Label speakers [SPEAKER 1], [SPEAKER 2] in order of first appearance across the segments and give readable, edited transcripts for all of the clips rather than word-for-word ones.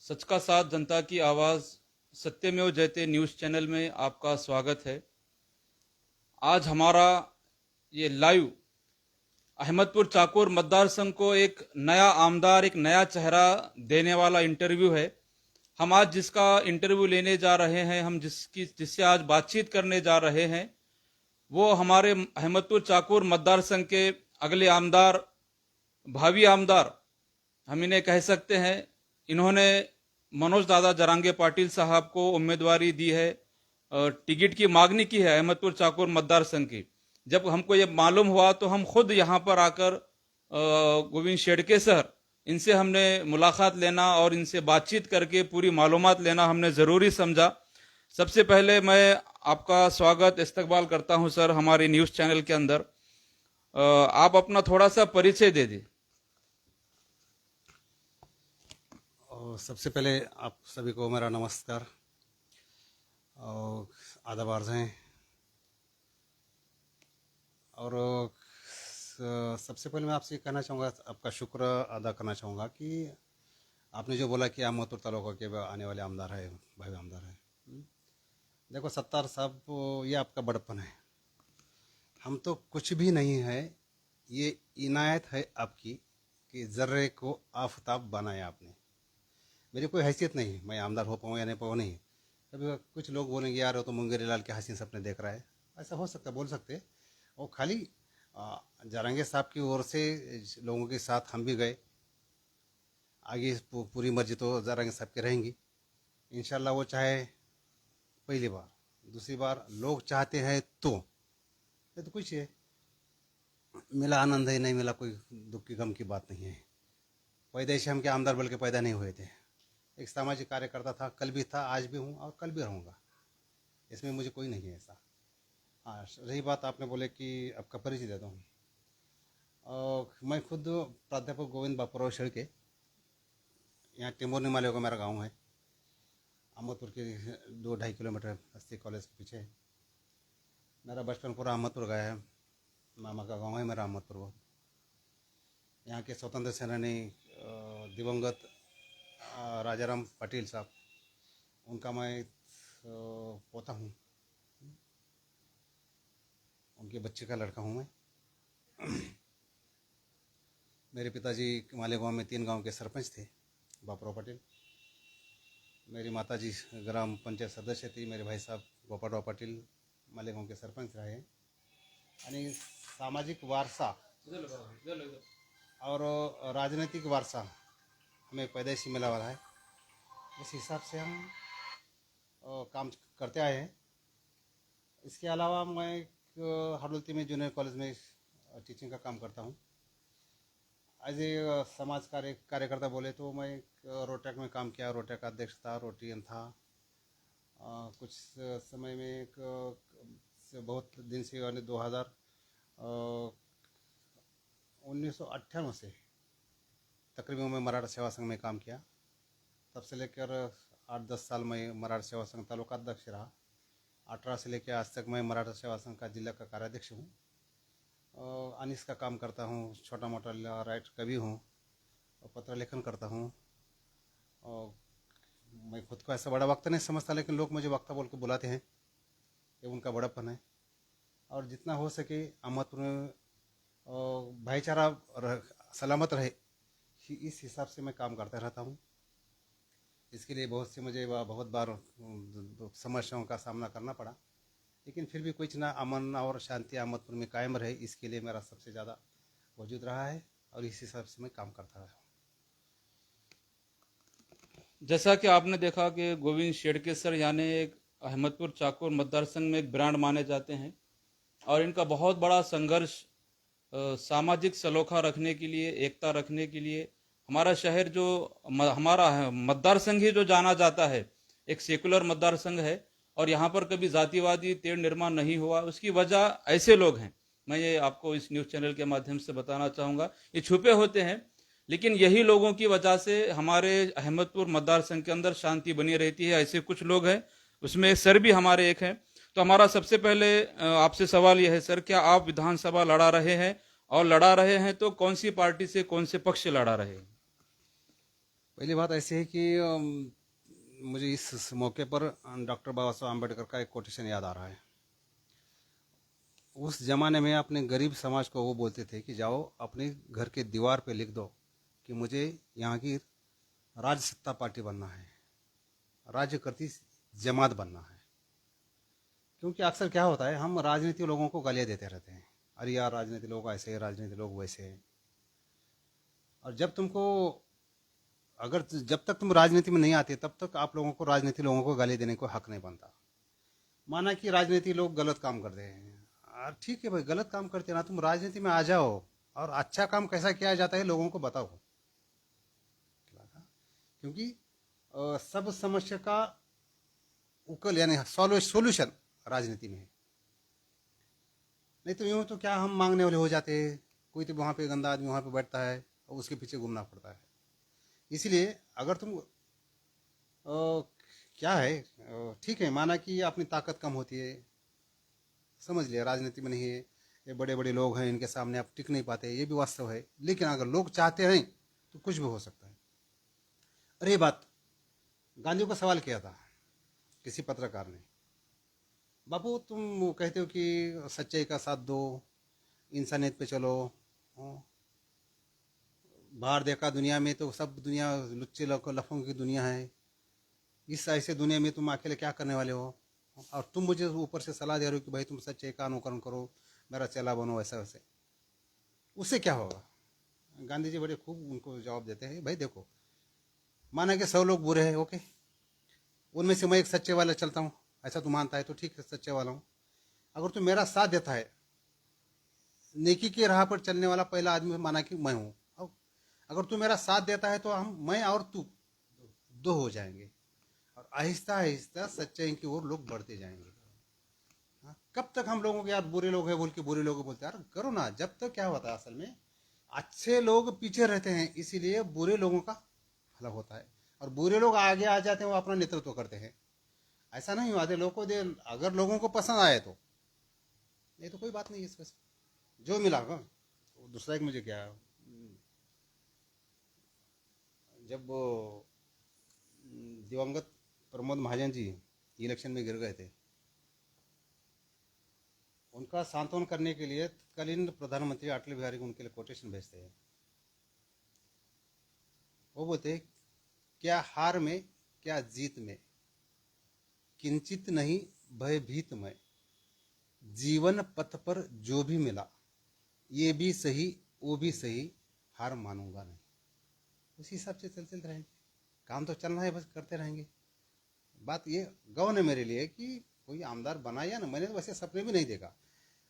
[SPEAKER 1] सच का साथ जनता की आवाज सत्यमेव जयते न्यूज चैनल में आपका स्वागत है। आज हमारा ये लाइव अहमदपुर चाकोर मतदार संघ को एक नया आमदार, एक नया चेहरा देने वाला इंटरव्यू है। हम आज जिसका इंटरव्यू लेने जा रहे हैं, हम जिससे आज बातचीत करने जा रहे हैं, वो हमारे अहमदपुर चाकोर मतदार संघ के अगले आमदार, भावी आमदार हम इन्हें कह सकते हैं। इन्होंने मनोज दादा जरांगे पाटिल साहब को उम्मीदवारी दी है, टिकट की मांगनी की है अहमदपुर चाकोर मतदार संघ की। जब हमको ये मालूम हुआ तो हम खुद यहाँ पर आकर गोविंद शेड़के सर, इनसे हमने मुलाकात लेना और इनसे बातचीत करके पूरी मालूमात लेना हमने ज़रूरी समझा। सबसे पहले मैं आपका स्वागत इस्तकबाल करता हूं सर हमारे न्यूज़ चैनल के अंदर। आप अपना थोड़ा सा परिचय दे दें।
[SPEAKER 2] और सबसे पहले आप सभी को मेरा नमस्कार और आदाब अर्ज हैं। और सबसे पहले मैं आपसे कहना चाहूँगा, आपका शुक्र अदा करना चाहूँगा कि आपने जो बोला कि अहमदपुर तालुका के आने वाले आमदार है, भाई आमदार है। देखो सत्तार साहब, ये आपका बड़प्पन है। हम तो कुछ भी नहीं है, ये इनायत है आपकी कि जर्रे को आफताब बनाया आपने। मेरी कोई हैसियत नहीं, मैं आमदार हो पाऊँ या नहीं पाऊँ नहीं। कभी कुछ लोग बोलेंगे यार वो तो मुंगेरी लाल के हसीन सपने देख रहा है, ऐसा हो सकता है, बोल सकते। और खाली जरांगे साहब की ओर से लोगों के साथ हम भी गए। आगे पूरी मर्जी तो जरांगे साहब की रहेंगी इंशाल्लाह। वो चाहे पहली बार, दूसरी बार लोग चाहते हैं तो ये तो कुछ है, मिला आनंद है, नहीं मिला कोई दुख की गम की बात नहीं है। पैदाइश हम के आमदार बल्कि पैदा नहीं हुए थे। एक सामाजिक कार्यकर्ता था, कल भी था, आज भी हूँ और कल भी रहूँगा। इसमें मुझे कोई नहीं है ऐसा। हाँ, रही बात आपने बोले कि आपका परिचय देता हूँ। और मैं खुद प्राध्यापक गोविंद बापूराव शेड़के, यहाँ टिमोर निमाले का मेरा गांव है। अहमदपुर के 2-2.5 किलोमीटर अस्सी कॉलेज के पीछे। मेरा बचपन पूरा अहमदपुर गया है। मामा का गांव है मेरा अहमदपुर। वो यहाँ के स्वतंत्र सेनानी दिवंगत राजाराम पाटिल साहब, उनका मैं पोता हूँ, उनके बच्चे का लड़का हूँ मैं। मेरे पिताजी मालेगांव में 3 गांव के सरपंच थे, बापूराव पाटिल। मेरी माताजी ग्राम पंचायत सदस्य थी। मेरे भाई साहब गोपालराव पाटिल मालेगांव के सरपंच रहे। आणि सामाजिक वारसा और राजनीतिक वारसा हमें पैदाइशी मिला वाला है। इस हिसाब से हम काम करते आए हैं। इसके अलावा मैं हरदोती में जूनियर कॉलेज में टीचिंग का काम करता हूँ। एज ए समाज कार्यकर्ता बोले तो मैं रोटेक में काम किया। रोटेक का अध्यक्ष था, रोटियन था। कुछ समय में एक बहुत दिन से, यानी 1998 से तकरीबन मैं मराठा सेवा संघ में काम किया। तब से लेकर 8-10 साल मैं मराठा सेवा संघ तालुका अध्यक्ष रहा। 18 से लेकर आज तक मैं मराठा सेवा संघ का जिला का कार्याध्यक्ष हूँ। अनिस का काम करता हूँ, छोटा मोटा राइट कवि हूँ और पत्र लेखन करता हूँ। और मैं खुद को ऐसा बड़ा वक्ता नहीं समझता, लेकिन लोग मुझे वक्ता बोल के बुलाते हैं, ये उनका बड़ापन है। और जितना हो सके अहमदपुर में भाईचारा सलामत रहे, इस हिसाब से मैं काम करता रहता हूँ। इसके लिए बहुत बार समस्याओं का सामना करना पड़ा, लेकिन फिर भी कुछ ना अमन और शांति अहमदपुर में कायम रहे, इसके लिए मेरा सबसे ज़्यादा वजूद रहा है और इस हिसाब से मैं काम करता रहा।
[SPEAKER 1] जैसा कि आपने देखा कि गोविंद शेड़के सर यानी एक अहमदपुर चाकोर मतदार संघ में एक ब्रांड माने जाते हैं और इनका बहुत बड़ा संघर्ष सामाजिक सलोखा रखने के लिए, एकता रखने के लिए, हमारा शहर जो हमारा मतदार संघ ही जो जाना जाता है, एक सेकुलर मतदार संघ है और यहाँ पर कभी जातिवादी तेड़ निर्माण नहीं हुआ। उसकी वजह ऐसे लोग हैं, मैं ये आपको इस न्यूज़ चैनल के माध्यम से बताना चाहूँगा। ये छुपे होते हैं, लेकिन यही लोगों की वजह से हमारे अहमदपुर मतदार संघ के अंदर शांति बनी रहती है। ऐसे कुछ लोग हैं, उसमें सर भी हमारे एक हैं। तो हमारा सबसे पहले आपसे सवाल यह है सर, क्या आप विधानसभा लड़ा रहे हैं और लड़ा रहे हैं तो कौन सी पार्टी से, कौन से पक्ष से लड़ा रहे हैं?
[SPEAKER 2] पहली बात ऐसी है कि मुझे इस मौके पर डॉक्टर बाबा साहब आम्बेडकर का एक कोटेशन याद आ रहा है। उस जमाने में अपने गरीब समाज को वो बोलते थे कि जाओ अपने घर के दीवार पे लिख दो कि मुझे यहाँ की राज्य सत्ता पार्टी बनना है, राज्य करती जमात बनना है। क्योंकि अक्सर क्या होता है, हम राजनीति लोगों को गालियाँ देते रहते हैं, अरे यार राजनीति लोग ऐसे हैं, राजनीति लोग वैसे हैं। और जब तक तुम राजनीति में नहीं आते तब तक आप लोगों को राजनीति लोगों को गाली देने को हक नहीं बनता। माना कि राजनीति लोग गलत काम करते हैं, ठीक है भाई, गलत काम करते ना, तुम राजनीति में आ जाओ और अच्छा काम कैसा किया जाता है लोगों को बताओ। क्योंकि सब समस्या का उकल यानी सॉल्यूशन राजनीति में है। नहीं तो यूं तो क्या हम मांगने वाले हो जाते हैं, कोई तो वहाँ पे गंदा आदमी वहाँ पे बैठता है और उसके पीछे घूमना पड़ता है। इसलिए अगर तुम क्या है, ठीक है, माना कि अपनी ताकत कम होती है, समझ लिया राजनीति में नहीं है, ये बड़े बड़े लोग हैं, इनके सामने आप टिक नहीं पाते, ये भी वास्तव है। लेकिन अगर लोग चाहते हैं तो कुछ भी हो सकता है। अरे बात गांधी को सवाल किया था किसी पत्रकार ने, बापू तुम कहते हो कि सच्चाई का साथ दो, इंसानियत पे चलो, बाहर देखा दुनिया में तो सब दुनिया लुच्चे लफों की दुनिया है, इस ऐसे दुनिया में तुम अकेले क्या करने वाले हो, और तुम मुझे ऊपर से सलाह दे रहे हो कि भाई तुम सच्चाई का अनुकरण करो, मेरा चेला बनो, वैसा वैसे। उससे क्या होगा? गांधी जी बड़े खूब उनको जवाब देते हैं, भाई देखो, माना कि 100 लोग बुरे हैं, ओके, उनमें से मैं एक सच्चे वाला चलता हूँ, ऐसा तू मानता है तो ठीक है, सच्चे वाला हूँ। अगर तू मेरा साथ देता है, नेकी की राह पर चलने वाला पहला आदमी माना कि मैं हूँ, अगर तू मेरा साथ देता है तो मैं और तू दो हो जाएंगे, और आहिस्ता आहिस्ता सच्चाई की ओर लोग बढ़ते जाएंगे। कब तक हम लोगों के यार बुरे लोग हैं बोल के बुरे लोग बोलते हैं? यार करो ना। जब तक क्या होता है, असल में अच्छे लोग पीछे रहते हैं, इसीलिए बुरे लोगों का भला होता है, और बुरे लोग आगे आ जाते हैं, वो अपना नेतृत्व करते हैं। ऐसा नहीं हुआ लोगों को दे, अगर लोगों को पसंद आए तो, नहीं तो कोई बात नहीं, इसमें जो मिला दूसरा एक मुझे क्या, जब दिवंगत प्रमोद महाजन जी इलेक्शन में गिर गए थे, उनका सांत्वन करने के लिए तत्कालीन प्रधानमंत्री अटल बिहारी को उनके लिए कोटेशन भेजते हैं। वो बोलते हैं, क्या हार में क्या जीत में, किंचित नहीं भयभीत मैं, जीवन पथ पर जो भी मिला, ये भी सही वो भी सही, हार मानूंगा नहीं। उसी हिसाब से चलते रहेंगे, काम तो चलना है, बस करते रहेंगे। बात ये गौ ने मेरे लिए कि कोई आमदार बनाया ना, मैंने तो वैसे सपने भी नहीं देखा।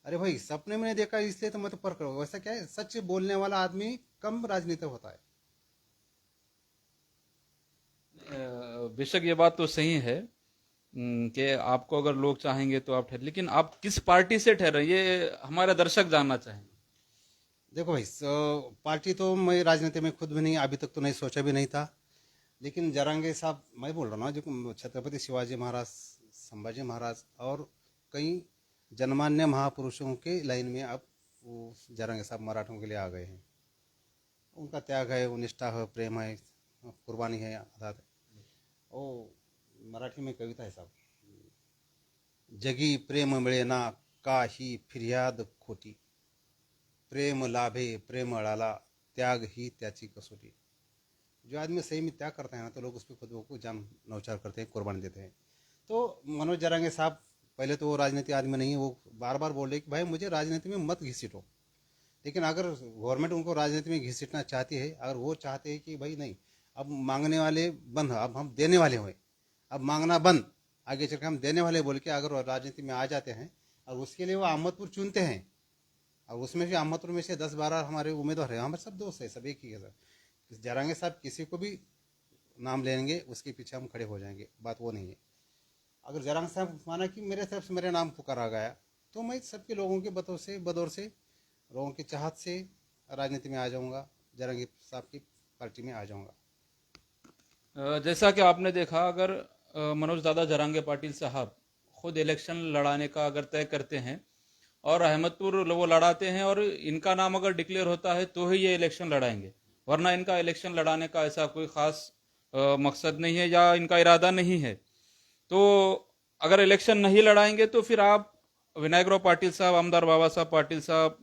[SPEAKER 2] अरे भाई सपने में नहीं देखा इसलिए तो मैं तो पर करूँगा। वैसा क्या है, सच बोलने वाला आदमी कम राजनीति होता है।
[SPEAKER 1] बेशक ये बात तो सही है कि आपको अगर लोग चाहेंगे तो आप ठहरे, लेकिन आप किस पार्टी से ठहरे, ये हमारे दर्शक जानना चाहेंगे।
[SPEAKER 2] देखो भाई, पार्टी तो मैं राजनीति में खुद भी नहीं, अभी तक तो नहीं सोचा भी नहीं था। लेकिन जरांगे साहब, मैं बोल रहा हूँ ना, जो छत्रपति शिवाजी महाराज, संभाजी महाराज और कई जनमान्य महापुरुषों के लाइन में अब वो जरांगे साहब मराठों के लिए आ गए हैं। उनका त्याग है, वो निष्ठा है, प्रेम है, कुर्बानी है, आजाद है। वो मराठी में कविता है साहब, जगी प्रेम मिळेना काही फिर्याद खोटी, प्रेम लाभे प्रेम अळाला, त्याग ही त्याची कसोटी। जो आदमी सही में त्याग करता है ना, तो लोग उस पर खुद को जान नौचार करते हैं, कुर्बानी देते हैं। तो मनोज जरांगे साहब, पहले तो वो राजनीति आदमी नहीं है, वो बार बार बोल रहे कि भाई मुझे राजनीति में मत घसीटो। लेकिन अगर गवर्नमेंट उनको राजनीति में घसीटना चाहती है, अगर वो चाहते हैं कि भाई नहीं, अब मांगने वाले बंद, अब हम देने वाले हुए, अब मांगना बंद, आगे चलकर हम देने वाले बोल के अगर राजनीति में आ जाते हैं, और उसके लिए वो अहमदपुर चुनते हैं, और उसमें भी अहमदपुर में से 10-12 हमारे उम्मीदवार हैं, हमारे सब दोस्त है, सब एक ही है सर। जरांगे साहब किसी को भी नाम लेंगे उसके पीछे हम खड़े हो जाएंगे, बात वो नहीं है। अगर जरांगे साहब माना कि मेरे तरफ से मेरे नाम पुकारा गया, तो मैं सबके लोगों के बदौर से लोगों की चाहत से राजनीति में आ जाऊंगा, जरांगे साहब की पार्टी में आ जाऊंगा।
[SPEAKER 1] जैसा कि आपने देखा, अगर मनोज दादा जरांगे पाटिल साहब खुद इलेक्शन लड़ाने का अगर तय करते हैं और अहमदपुर वो लड़ाते हैं और इनका नाम अगर डिक्लेयर होता है तो ही ये इलेक्शन लड़ाएंगे, वरना इनका इलेक्शन लड़ाने का ऐसा कोई खास मकसद नहीं है या इनका इरादा नहीं है। तो अगर इलेक्शन नहीं लड़ाएंगे तो फिर आप विनायकराव पाटिल साहब, आमदार बाबा साहब पाटिल साहब,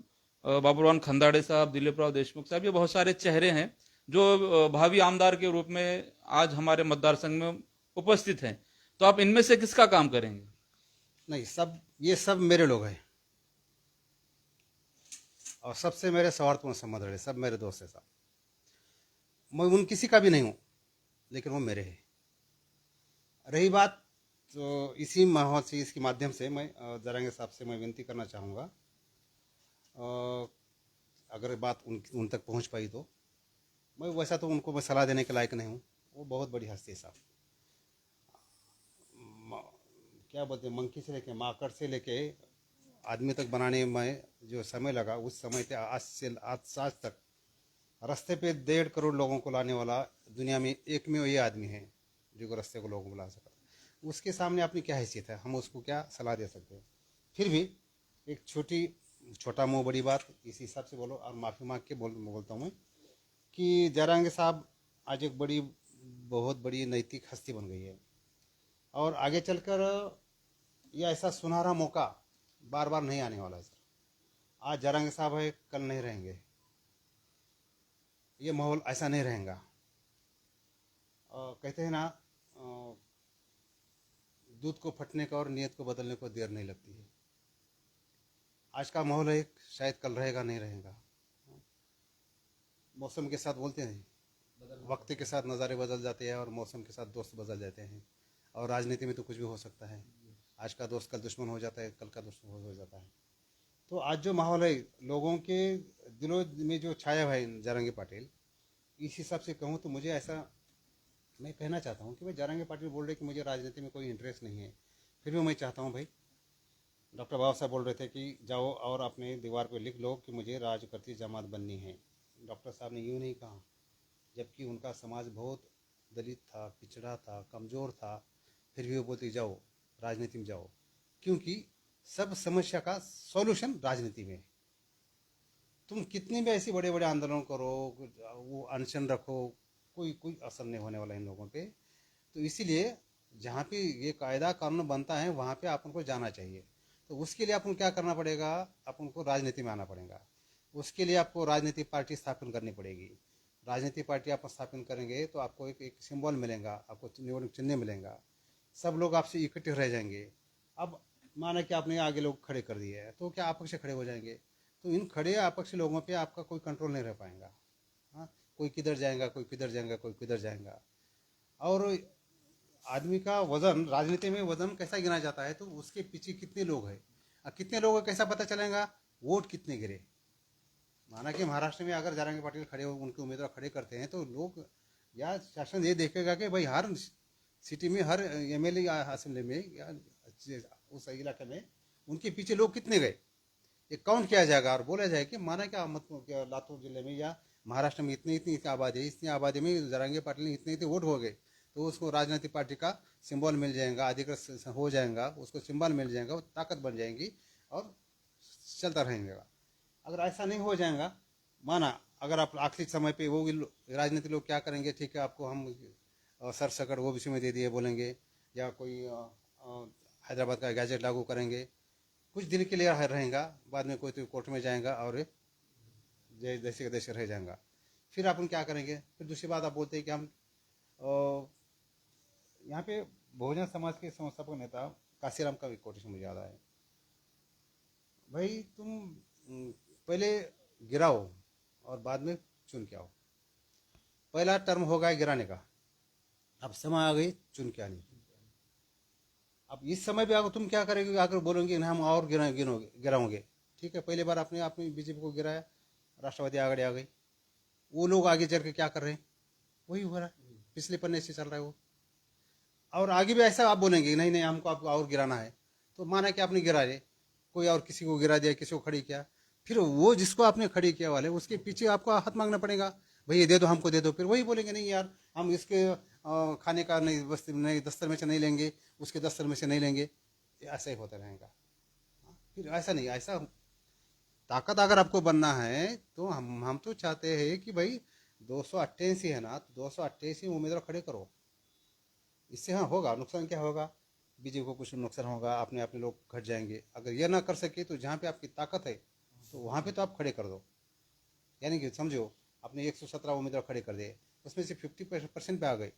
[SPEAKER 1] बाबूराव खंदाड़े साहब, दिलीपराव देशमुख साहब, ये बहुत सारे चेहरे हैं जो भावी आमदार के रूप में आज हमारे मतदार संघ में उपस्थित हैं। तो आप इनमें से किसका काम करेंगे?
[SPEAKER 2] नहीं, सब ये सब मेरे लोग हैं और सबसे मेरे सौहार्दपूर्ण संबंध रहे, सब मेरे दोस्त हैं साहब। मैं उन किसी का भी नहीं हूँ, लेकिन वो मेरे हैं। रही बात, तो इसी माहौल से, इसके माध्यम से मैं जरांगे साहब से मैं विनती करना चाहूँगा, अगर बात उन तक पहुँच पाई तो। मैं वैसा तो उनको मैं सलाह देने के लायक नहीं हूँ, वो बहुत बड़ी हस्ती है साहब। क्या बोलते हैं, मंकी से लेके माकड़ से लेके आदमी तक बनाने में जो समय लगा, उस समय से आज तक रास्ते पे 1.5 करोड़ लोगों को लाने वाला दुनिया में एक में ये आदमी है जो रास्ते को लोगों को ला सका। उसके सामने अपनी क्या हैसियत है, हम उसको क्या सलाह दे सकते हैं? फिर भी एक छोटा मुँह बड़ी बात, इस हिसाब से बोलो और माफ़ी मांग के बोलता हूँ मैं कि जयरांगे साहब आज एक बहुत बड़ी नैतिक हस्ती बन गई है और आगे चलकर ये ऐसा सुनहरा मौका बार बार नहीं आने वाला है सर। आज जयरांगे साहब है, कल नहीं रहेंगे, ये माहौल ऐसा नहीं रहेगा। कहते हैं ना, दूध को फटने का और नीयत को बदलने को देर नहीं लगती है। आज का माहौल है, शायद कल रहेगा नहीं रहेगा। मौसम के साथ बोलते हैं, वक्त के साथ नज़ारे बदल जाते हैं और मौसम के साथ दोस्त बदल जाते हैं। और राजनीति में तो कुछ भी हो सकता है, आज का दोस्त कल दुश्मन हो जाता है, कल का दुश्मन हो जाता है। तो आज जो माहौल है लोगों के दिलों में जो छाया है जयरांगे पाटिल, इस हिसाब से कहूँ तो मुझे ऐसा मैं कहना चाहता हूँ कि भाई जयरांगे पाटिल बोल रहे कि मुझे राजनीति में कोई इंटरेस्ट नहीं है, फिर भी मैं चाहता हूँ भाई, डॉक्टर बाबा साहब बोल रहे थे कि जाओ और अपने दीवार पर लिख लो कि मुझे राजकर्ती जमात बननी है। डॉक्टर साहब ने यूँ नहीं कहा, जबकि उनका समाज बहुत दलित था, पिछड़ा था, कमज़ोर था, फिर भी वो बोलते जाओ राजनीति में जाओ, क्योंकि सब समस्या का सॉल्यूशन राजनीति में है। तुम कितने भी ऐसे बड़े बड़े आंदोलन करो, वो अनशन रखो, कोई असर नहीं होने वाला इन लोगों पे। तो इसीलिए जहाँ पे ये कायदा कानून बनता है वहाँ पे अपन को जाना चाहिए। तो उसके लिए अपन क्या करना पड़ेगा, अपन को राजनीति में आना पड़ेगा। उसके लिए आपको राजनीतिक पार्टी स्थापन करनी पड़ेगी। राजनीतिक पार्टी आप स्थापन करेंगे तो आपको एक सिंबल मिलेगा, आपको निवडणुक चिन्ह मिलेगा, सब लोग आपसे इकट्ठे रह जाएंगे। अब माना कि आपने आगे लोग खड़े कर दिए हैं तो क्या आपस से खड़े हो जाएंगे, तो इन खड़े आपस लोगों पे आपका कोई कंट्रोल नहीं रह पाएगा। हाँ, कोई किधर जाएगा, कोई किधर जाएगा, कोई किधर जाएगा। और आदमी का वजन, राजनीति में वजन कैसा गिना जाता है, तो उसके पीछे कितने लोग हैं और कितने लोगों को कैसा पता चलेगा, वोट कितने गिरे। माना कि महाराष्ट्र में अगर जयरांगे पाटिल खड़े हो, उनके उम्मीदवार खड़े करते हैं तो लोग या शासन ये देखेगा कि भाई हर सिटी में, हर एमएलए या असेंबली में या उस इलाके में उनके पीछे लोग कितने गए, ये काउंट किया जाएगा और बोला जाए कि माना क्या लातूर जिले में या महाराष्ट्र में इतनी आबादी है, इतनी आबादी में जयरांगे पाटिल ने इतने वोट हो गए, तो उसको राजनीतिक पार्टी का सिंबल मिल जाएगा, अधिकृत हो जाएगा, उसको सिंबल मिल जाएगा, वो ताकत बन जाएंगी और चलता रहेगा। अगर ऐसा नहीं हो जाएगा, माना अगर आप आखिरी समय पे वो राजनीतिक लोग क्या करेंगे, ठीक है आपको हम सरसकट वो विषय में दे दिए बोलेंगे, या कोई हैदराबाद का गैजेट लागू करेंगे, कुछ दिन के लिए रहेगा, बाद में कोई तो कोर्ट में जाएगा और जैसे का तैसे रह जाएगा। फिर अपन क्या करेंगे, फिर दूसरी बात आप बोलते हैं कि हम यहाँ पे बहुजन समाज के संस्थापक नेता काशीराम का भी कोटेशन मुझे याद आया, भाई तुम पहले गिराओ और बाद में चुन के आओ। पहला टर्म हो गया गिराने का, अब समय आ गई चुन के आने। अब इस समय भी अगर तुम क्या करेंगे, आकर बोलोगे ना हम और गिराओगे, ठीक है, पहली बार आपने बीजेपी को गिराया, राष्ट्रवादी आगे आ गई, वो लोग आगे चल के क्या कर रहे हैं, वही हो रहा है, पिछले पन्ने से चल रहा है वो। और आगे भी ऐसा आप बोलेंगे नहीं नहीं हमको आपको और गिराना है, तो माना कि आपने गिरा रहे, कोई और किसी को गिरा दिया, किसी को खड़ी किया, फिर वो जिसको आपने खड़ी किया वाले उसके पीछे आपको हाथ मांगना पड़ेगा, भाई ये दे दो हमको दे दो। फिर वही बोलेंगे नहीं यार हम इसके खाने का नहीं दस्तर में से नहीं लेंगे, उसके दस्तर में से नहीं लेंगे, ऐसा ही होता रहेगा। फिर ऐसा नहीं, ऐसा ताकत अगर आपको बनना है तो हम तो चाहते हैं कि भाई 288 है ना, तो 288 उम्मीदवार खड़े करो। इससे हाँ होगा नुकसान, क्या होगा, बीजेपी को कुछ नुकसान होगा, अपने अपने लोग घट जाएंगे। अगर ये ना कर सके तो जहाँ पे आपकी ताकत है तो वहाँ पे तो आप खड़े कर दो। यानी कि समझो आपने 117 उम्मीदवार खड़े कर दिए, उसमें से 50% पे आ गए,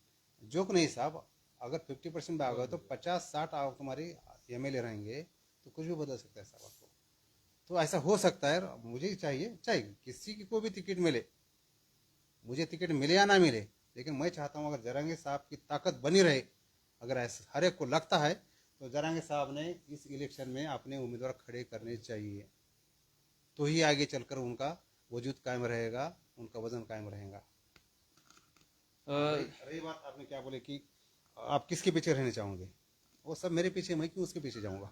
[SPEAKER 2] जोक नहीं साहब, अगर 50% पे आ गए तो 50-60 तुम्हारे एमएलए रहेंगे, तो कुछ भी बदल सकता है साहब आपको। तो ऐसा हो सकता है, मुझे चाहिए चाहे किसी की को भी टिकट मिले, मुझे टिकट मिले या ना मिले, लेकिन मैं चाहता हूँ अगर जरांगे साहब की ताकत बनी रहे, अगर ऐसा हर एक को लगता है तो जरांगे साहब ने इस इलेक्शन में अपने उम्मीदवार खड़े करने चाहिए, तो ही आगे चलकर उनका वजूद कायम रहेगा, उनका वजन कायम रहेगा। रही बात आपने क्या बोले कि आप किसके पीछे रहने चाहोगे, वो सब मेरे पीछे, मैं क्यों उसके पीछे जाऊंगा।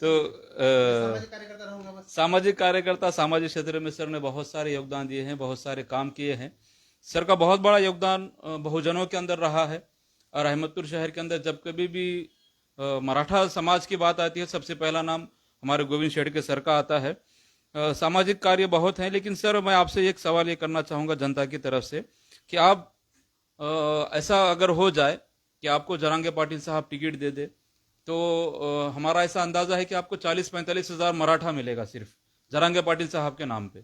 [SPEAKER 1] तो
[SPEAKER 2] सामाजिक कार्यकर्ता रहूंगा बस।
[SPEAKER 1] सामाजिक कार्यकर्ता, सामाजिक क्षेत्र में सर ने बहुत सारे योगदान दिए हैं, बहुत सारे काम किए हैं। सर का बहुत बड़ा योगदान बहुजनों के अंदर रहा है। और अहमदपुर शहर के अंदर जब कभी भी मराठा समाज की बात आती है, सबसे पहला नाम हमारे गोविंद शेडके सर का आता है। सामाजिक कार्य बहुत हैं, लेकिन सर मैं आपसे एक सवाल ये करना चाहूँगा जनता की तरफ से कि आप ऐसा अगर हो जाए कि आपको जरांगे पाटिल साहब टिकट दे दे, तो हमारा ऐसा अंदाजा है कि आपको 40-45 हज़ार मराठा मिलेगा सिर्फ जरांगे पाटिल साहब के नाम पे।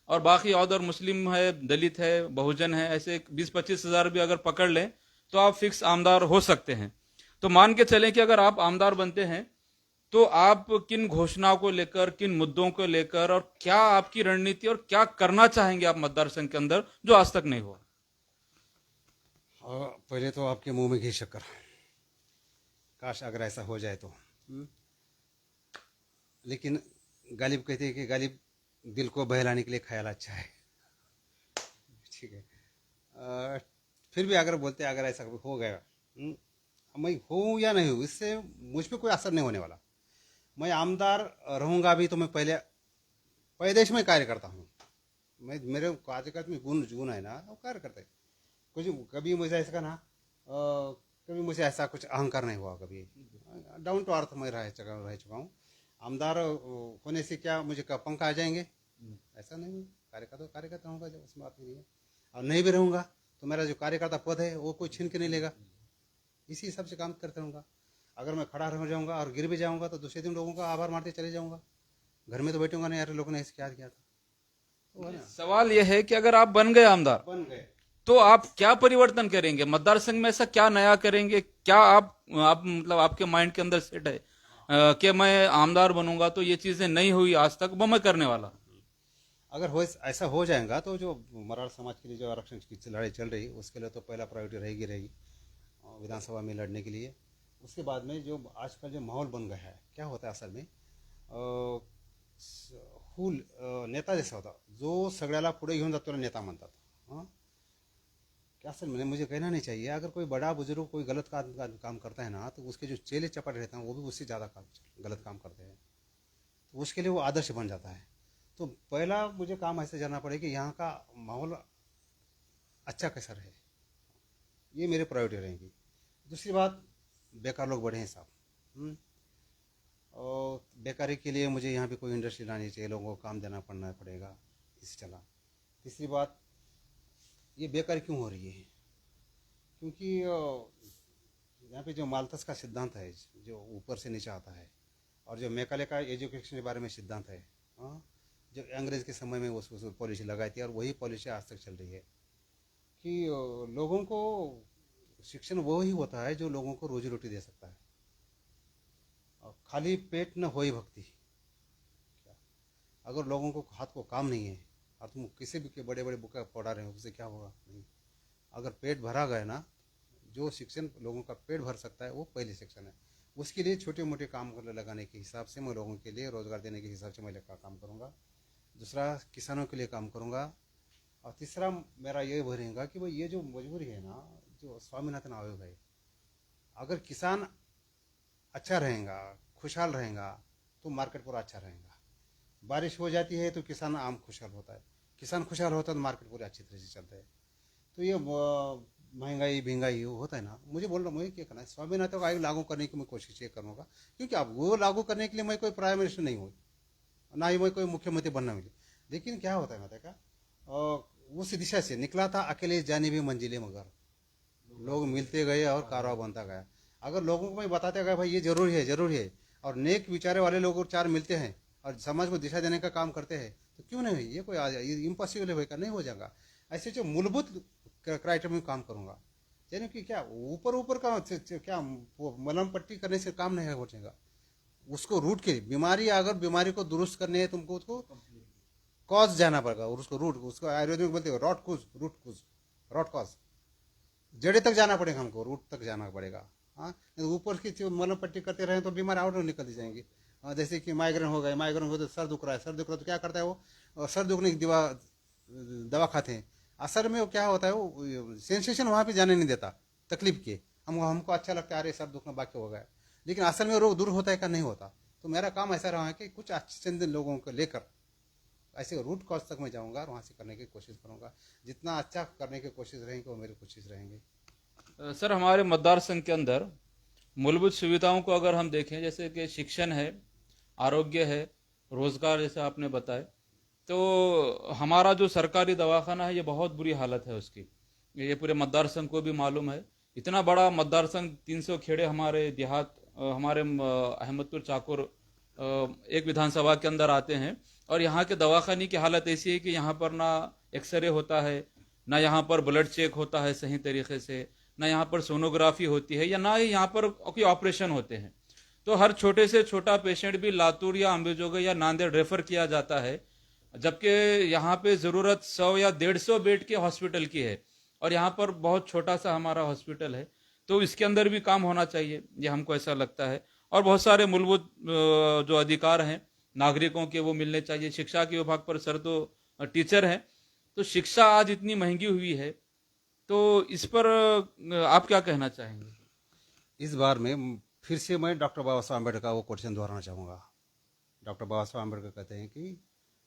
[SPEAKER 1] और बाकी और मुस्लिम है, दलित है, बहुजन है, ऐसे 20-25 हज़ार भी अगर पकड़ लें तो आप फिक्स आमदार हो सकते हैं। तो मान के चलें कि अगर आप आमदार बनते हैं तो आप किन घोषणाओं को लेकर, किन मुद्दों को लेकर, और क्या आपकी रणनीति और क्या करना चाहेंगे आप मतदार संघ के अंदर जो आज तक नहीं हुआ।
[SPEAKER 2] पहले तो आपके मुंह में घी शक्कर, काश अगर ऐसा हो जाए तो। लेकिन गालिब कहते हैं कि गालिब दिल को बहलाने के लिए ख्याल अच्छा है, ठीक है। फिर भी अगर बोलते अगर ऐसा हो गया, मैं हूँ या नहीं हूँ, इससे मुझ पर कोई असर नहीं होने वाला। मैं आमदार रहूँगा भी तो मैं पहले पैदेश में कार्य करता हूँ, मैं मेरे कार्यकर्ता में गुण है ना, वो कार्य करते। कुछ कभी मुझे ऐसा ना कभी मुझे ऐसा कुछ अहंकार नहीं हुआ, कभी डाउन टू अर्थ मैं रह चुका हूँ। आमदार होने से क्या मुझे पंखा आ जाएंगे, ऐसा नहीं हूँ। कार्यकर्ता रहूँगा, जब उसमें बात नहीं है। और नहीं भी रहूँगा तो मेरा जो कार्यकर्ता पद है वो कोई छीन के नहीं लेगा, इसी हिसाब से काम करते रहूँगा। अगर मैं खड़ा रह जाऊँगा और गिर भी जाऊँगा तो दूसरे दिन लोगों का आभार मारते चले जाऊँगा, घर में तो बैठूंगा नहीं, यार लोगों ने ऐसे क्या किया था। तो है ना,
[SPEAKER 1] सवाल यह है कि अगर आप बन गए आमदार
[SPEAKER 2] बन गए
[SPEAKER 1] तो आप क्या परिवर्तन करेंगे मतदार संघ में, ऐसा क्या नया करेंगे, क्या आप मतलब आपके माइंड के अंदर सेट है कि मैं आमदार बनूंगा तो ये चीजें नहीं हुई आज तक, वो मैं करने वाला।
[SPEAKER 2] अगर हो ऐसा हो जाएगा तो जो मराठा समाज के लिए जो आरक्षण की लड़ाई चल रही है उसके लिए तो पहला प्रायोरिटी रहेगी विधानसभा में लड़ने के लिए। उसके बाद में जो आजकल जो माहौल बन गया है, क्या होता है असल में, फुल नेता जैसा होता, जो सगळ्याला पुढे घेऊन जातो नेता म्हणतात। हाँ, क्या असल में मुझे कहना नहीं चाहिए, अगर कोई बड़ा बुजुर्ग कोई गलत काम करता है ना, तो उसके जो चेले चपाट रहते हैं वो भी उससे ज़्यादा गलत काम करते हैं, तो उसके लिए वो आदर्श बन जाता है। तो पहला मुझे काम ऐसे जाना पड़ेगा कि यहाँ का माहौल अच्छा कैसा रहे, ये मेरी प्रायोरिटी रहेगी। दूसरी बात, बेकार लोग बढ़े हैं साहब, और बेकारी के लिए मुझे यहाँ पे कोई इंडस्ट्री लानी चाहिए, लोगों को काम देना पड़ेगा, इससे चला। तीसरी बात, ये बेकारी क्यों हो रही है, क्योंकि यहाँ पे जो माल्थस का सिद्धांत है जो ऊपर से नीचे आता है, और जो मैकाले का एजुकेशन के बारे में सिद्धांत है, जो अंग्रेज़ के समय में उस पॉलिसी लगाई थी, और वही पॉलिसी आज तक चल रही है कि लोगों को शिक्षण वो ही होता है जो लोगों को रोजी रोटी दे सकता है, और खाली पेट न होई भक्ति। अगर लोगों को हाथ को काम नहीं है और तुम किसी भी के बड़े बड़े बुक पढ़ा रहे हो, उससे क्या होगा, नहीं। अगर पेट भरा गया ना, जो शिक्षण लोगों का पेट भर सकता है वो पहली शिक्षण है। उसके लिए छोटे मोटे काम लगाने के हिसाब से मैं लोगों के लिए रोज़गार देने के हिसाब से मैं काम करूँगा। दूसरा, किसानों के लिए काम करूँगा। और तीसरा मेरा ये रहेगा कि भाई ये जो मजबूरी है ना, जो स्वामीनाथन आयोग है, अगर किसान अच्छा रहेगा, खुशहाल रहेगा, तो मार्केट पूरा अच्छा रहेगा। बारिश हो जाती है तो किसान आम खुशहाल होता है, किसान खुशहाल होता है तो मार्केट पूरी अच्छी तरह से चलता है। तो ये महंगाई भिंगाई होता है ना, मुझे बोल रहा, मुझे क्या करना है, स्वामीनाथन आयोग लागू करने की मैं कोशिश ये करूँगा, क्योंकि अब वो लागू करने के लिए मैं कोई प्राइम मिनिस्टर नहीं हूँ, ना ही मैं कोई मुख्यमंत्री बनना मिले। लेकिन क्या होता है, मतलब क्या और उस दिशा से निकला था, अकेले जाने भी मंजिले मगर लोग मिलते गए और कारवा बनता गया। अगर लोगों को मैं बताते गया भाई ये जरूरी है जरूरी है, और नेक विचारे वाले लोग चार मिलते हैं और समाज को दिशा देने का काम करते हैं, तो क्यों नहीं, ये कोई इम्पॉसिबल है भाई, नहीं हो जाएगा। ऐसे जो मूलभूत क्राइटेरिया में काम करूंगा, यानी कि क्या ऊपर ऊपर का क्या वो मलम पट्टी करने से काम नहीं हो जाएगा। उसको रूट के बीमारी, अगर बीमारी को दुरुस्त करनी है तुमको उसको कॉज जाना पड़ेगा, और उसको रूट, उसको आयुर्वेद में बोलते हो रॉट कॉज, जड़े तक जाना पड़ेगा, हमको रूट तक जाना पड़ेगा। हाँ, ऊपर की मलम पट्टी करते रहे तो बीमारी आउट निकलती जाएंगी। जैसे कि माइग्रेन हो गए, माइग्रेन हो तो सर दुख रहा है, सर दुख रहा है तो क्या करता है वो, सर दुखने की दवा खाते हैं। असर में वो क्या होता है, वो सेंसेशन वहाँ पे जाने नहीं देता तकलीफ के, हमको अच्छा लगता है अरे सर दुखना बाकी हो गया, लेकिन असल में रोग दूर होता है क्या, नहीं होता। तो मेरा काम ऐसा रहा है कि कुछ अच्छे लोगों को लेकर ऐसे रूट कॉज तक मैं जाऊंगा और वहाँ से करने की कोशिश करूंगा। जितना अच्छा करने की कोशिश रहेंगे वो मेरी कोशिश रहेंगे।
[SPEAKER 1] सर, हमारे मतदार संघ के अंदर मूलभूत सुविधाओं को अगर हम देखें, जैसे कि शिक्षण है, आरोग्य है, रोजगार जैसे आपने बताया, तो हमारा जो सरकारी दवाखाना है ये बहुत बुरी हालत है उसकी। ये पूरे मतदार संघ को भी मालूम है। इतना बड़ा मतदार संघ, 300 खेड़े हमारे देहात, हमारे अहमदपुर चाकुर एक विधानसभा के अंदर आते हैं, और यहाँ के दवाखाने की हालत ऐसी है कि यहाँ पर ना एक्सरे होता है, ना यहाँ पर ब्लड चेक होता है सही तरीके से, ना यहाँ पर सोनोग्राफी होती है, या ना ही यहाँ पर कोई ऑपरेशन होते हैं। तो हर छोटे से छोटा पेशेंट भी लातूर या अम्बेजोगाई या नांदेड़ रेफर किया जाता है, जबकि यहाँ पे जरूरत 100 या 150 बेड के हॉस्पिटल की है, और यहाँ पर बहुत छोटा सा हमारा हॉस्पिटल है। तो इसके अंदर भी काम होना चाहिए, ये हमको ऐसा लगता है। और बहुत सारे मूलभूत जो अधिकार हैं नागरिकों के, वो मिलने चाहिए। शिक्षा के विभाग पर सर तो टीचर हैं, तो शिक्षा आज इतनी महंगी हुई है, तो इस पर आप क्या कहना चाहेंगे?
[SPEAKER 2] इस बार में फिर से मैं डॉक्टर बाबा साहब अम्बेडकर का वो क्वेश्चन दोहराना चाहूँगा। डॉक्टर बाबा साहब अम्बेडकर कहते हैं कि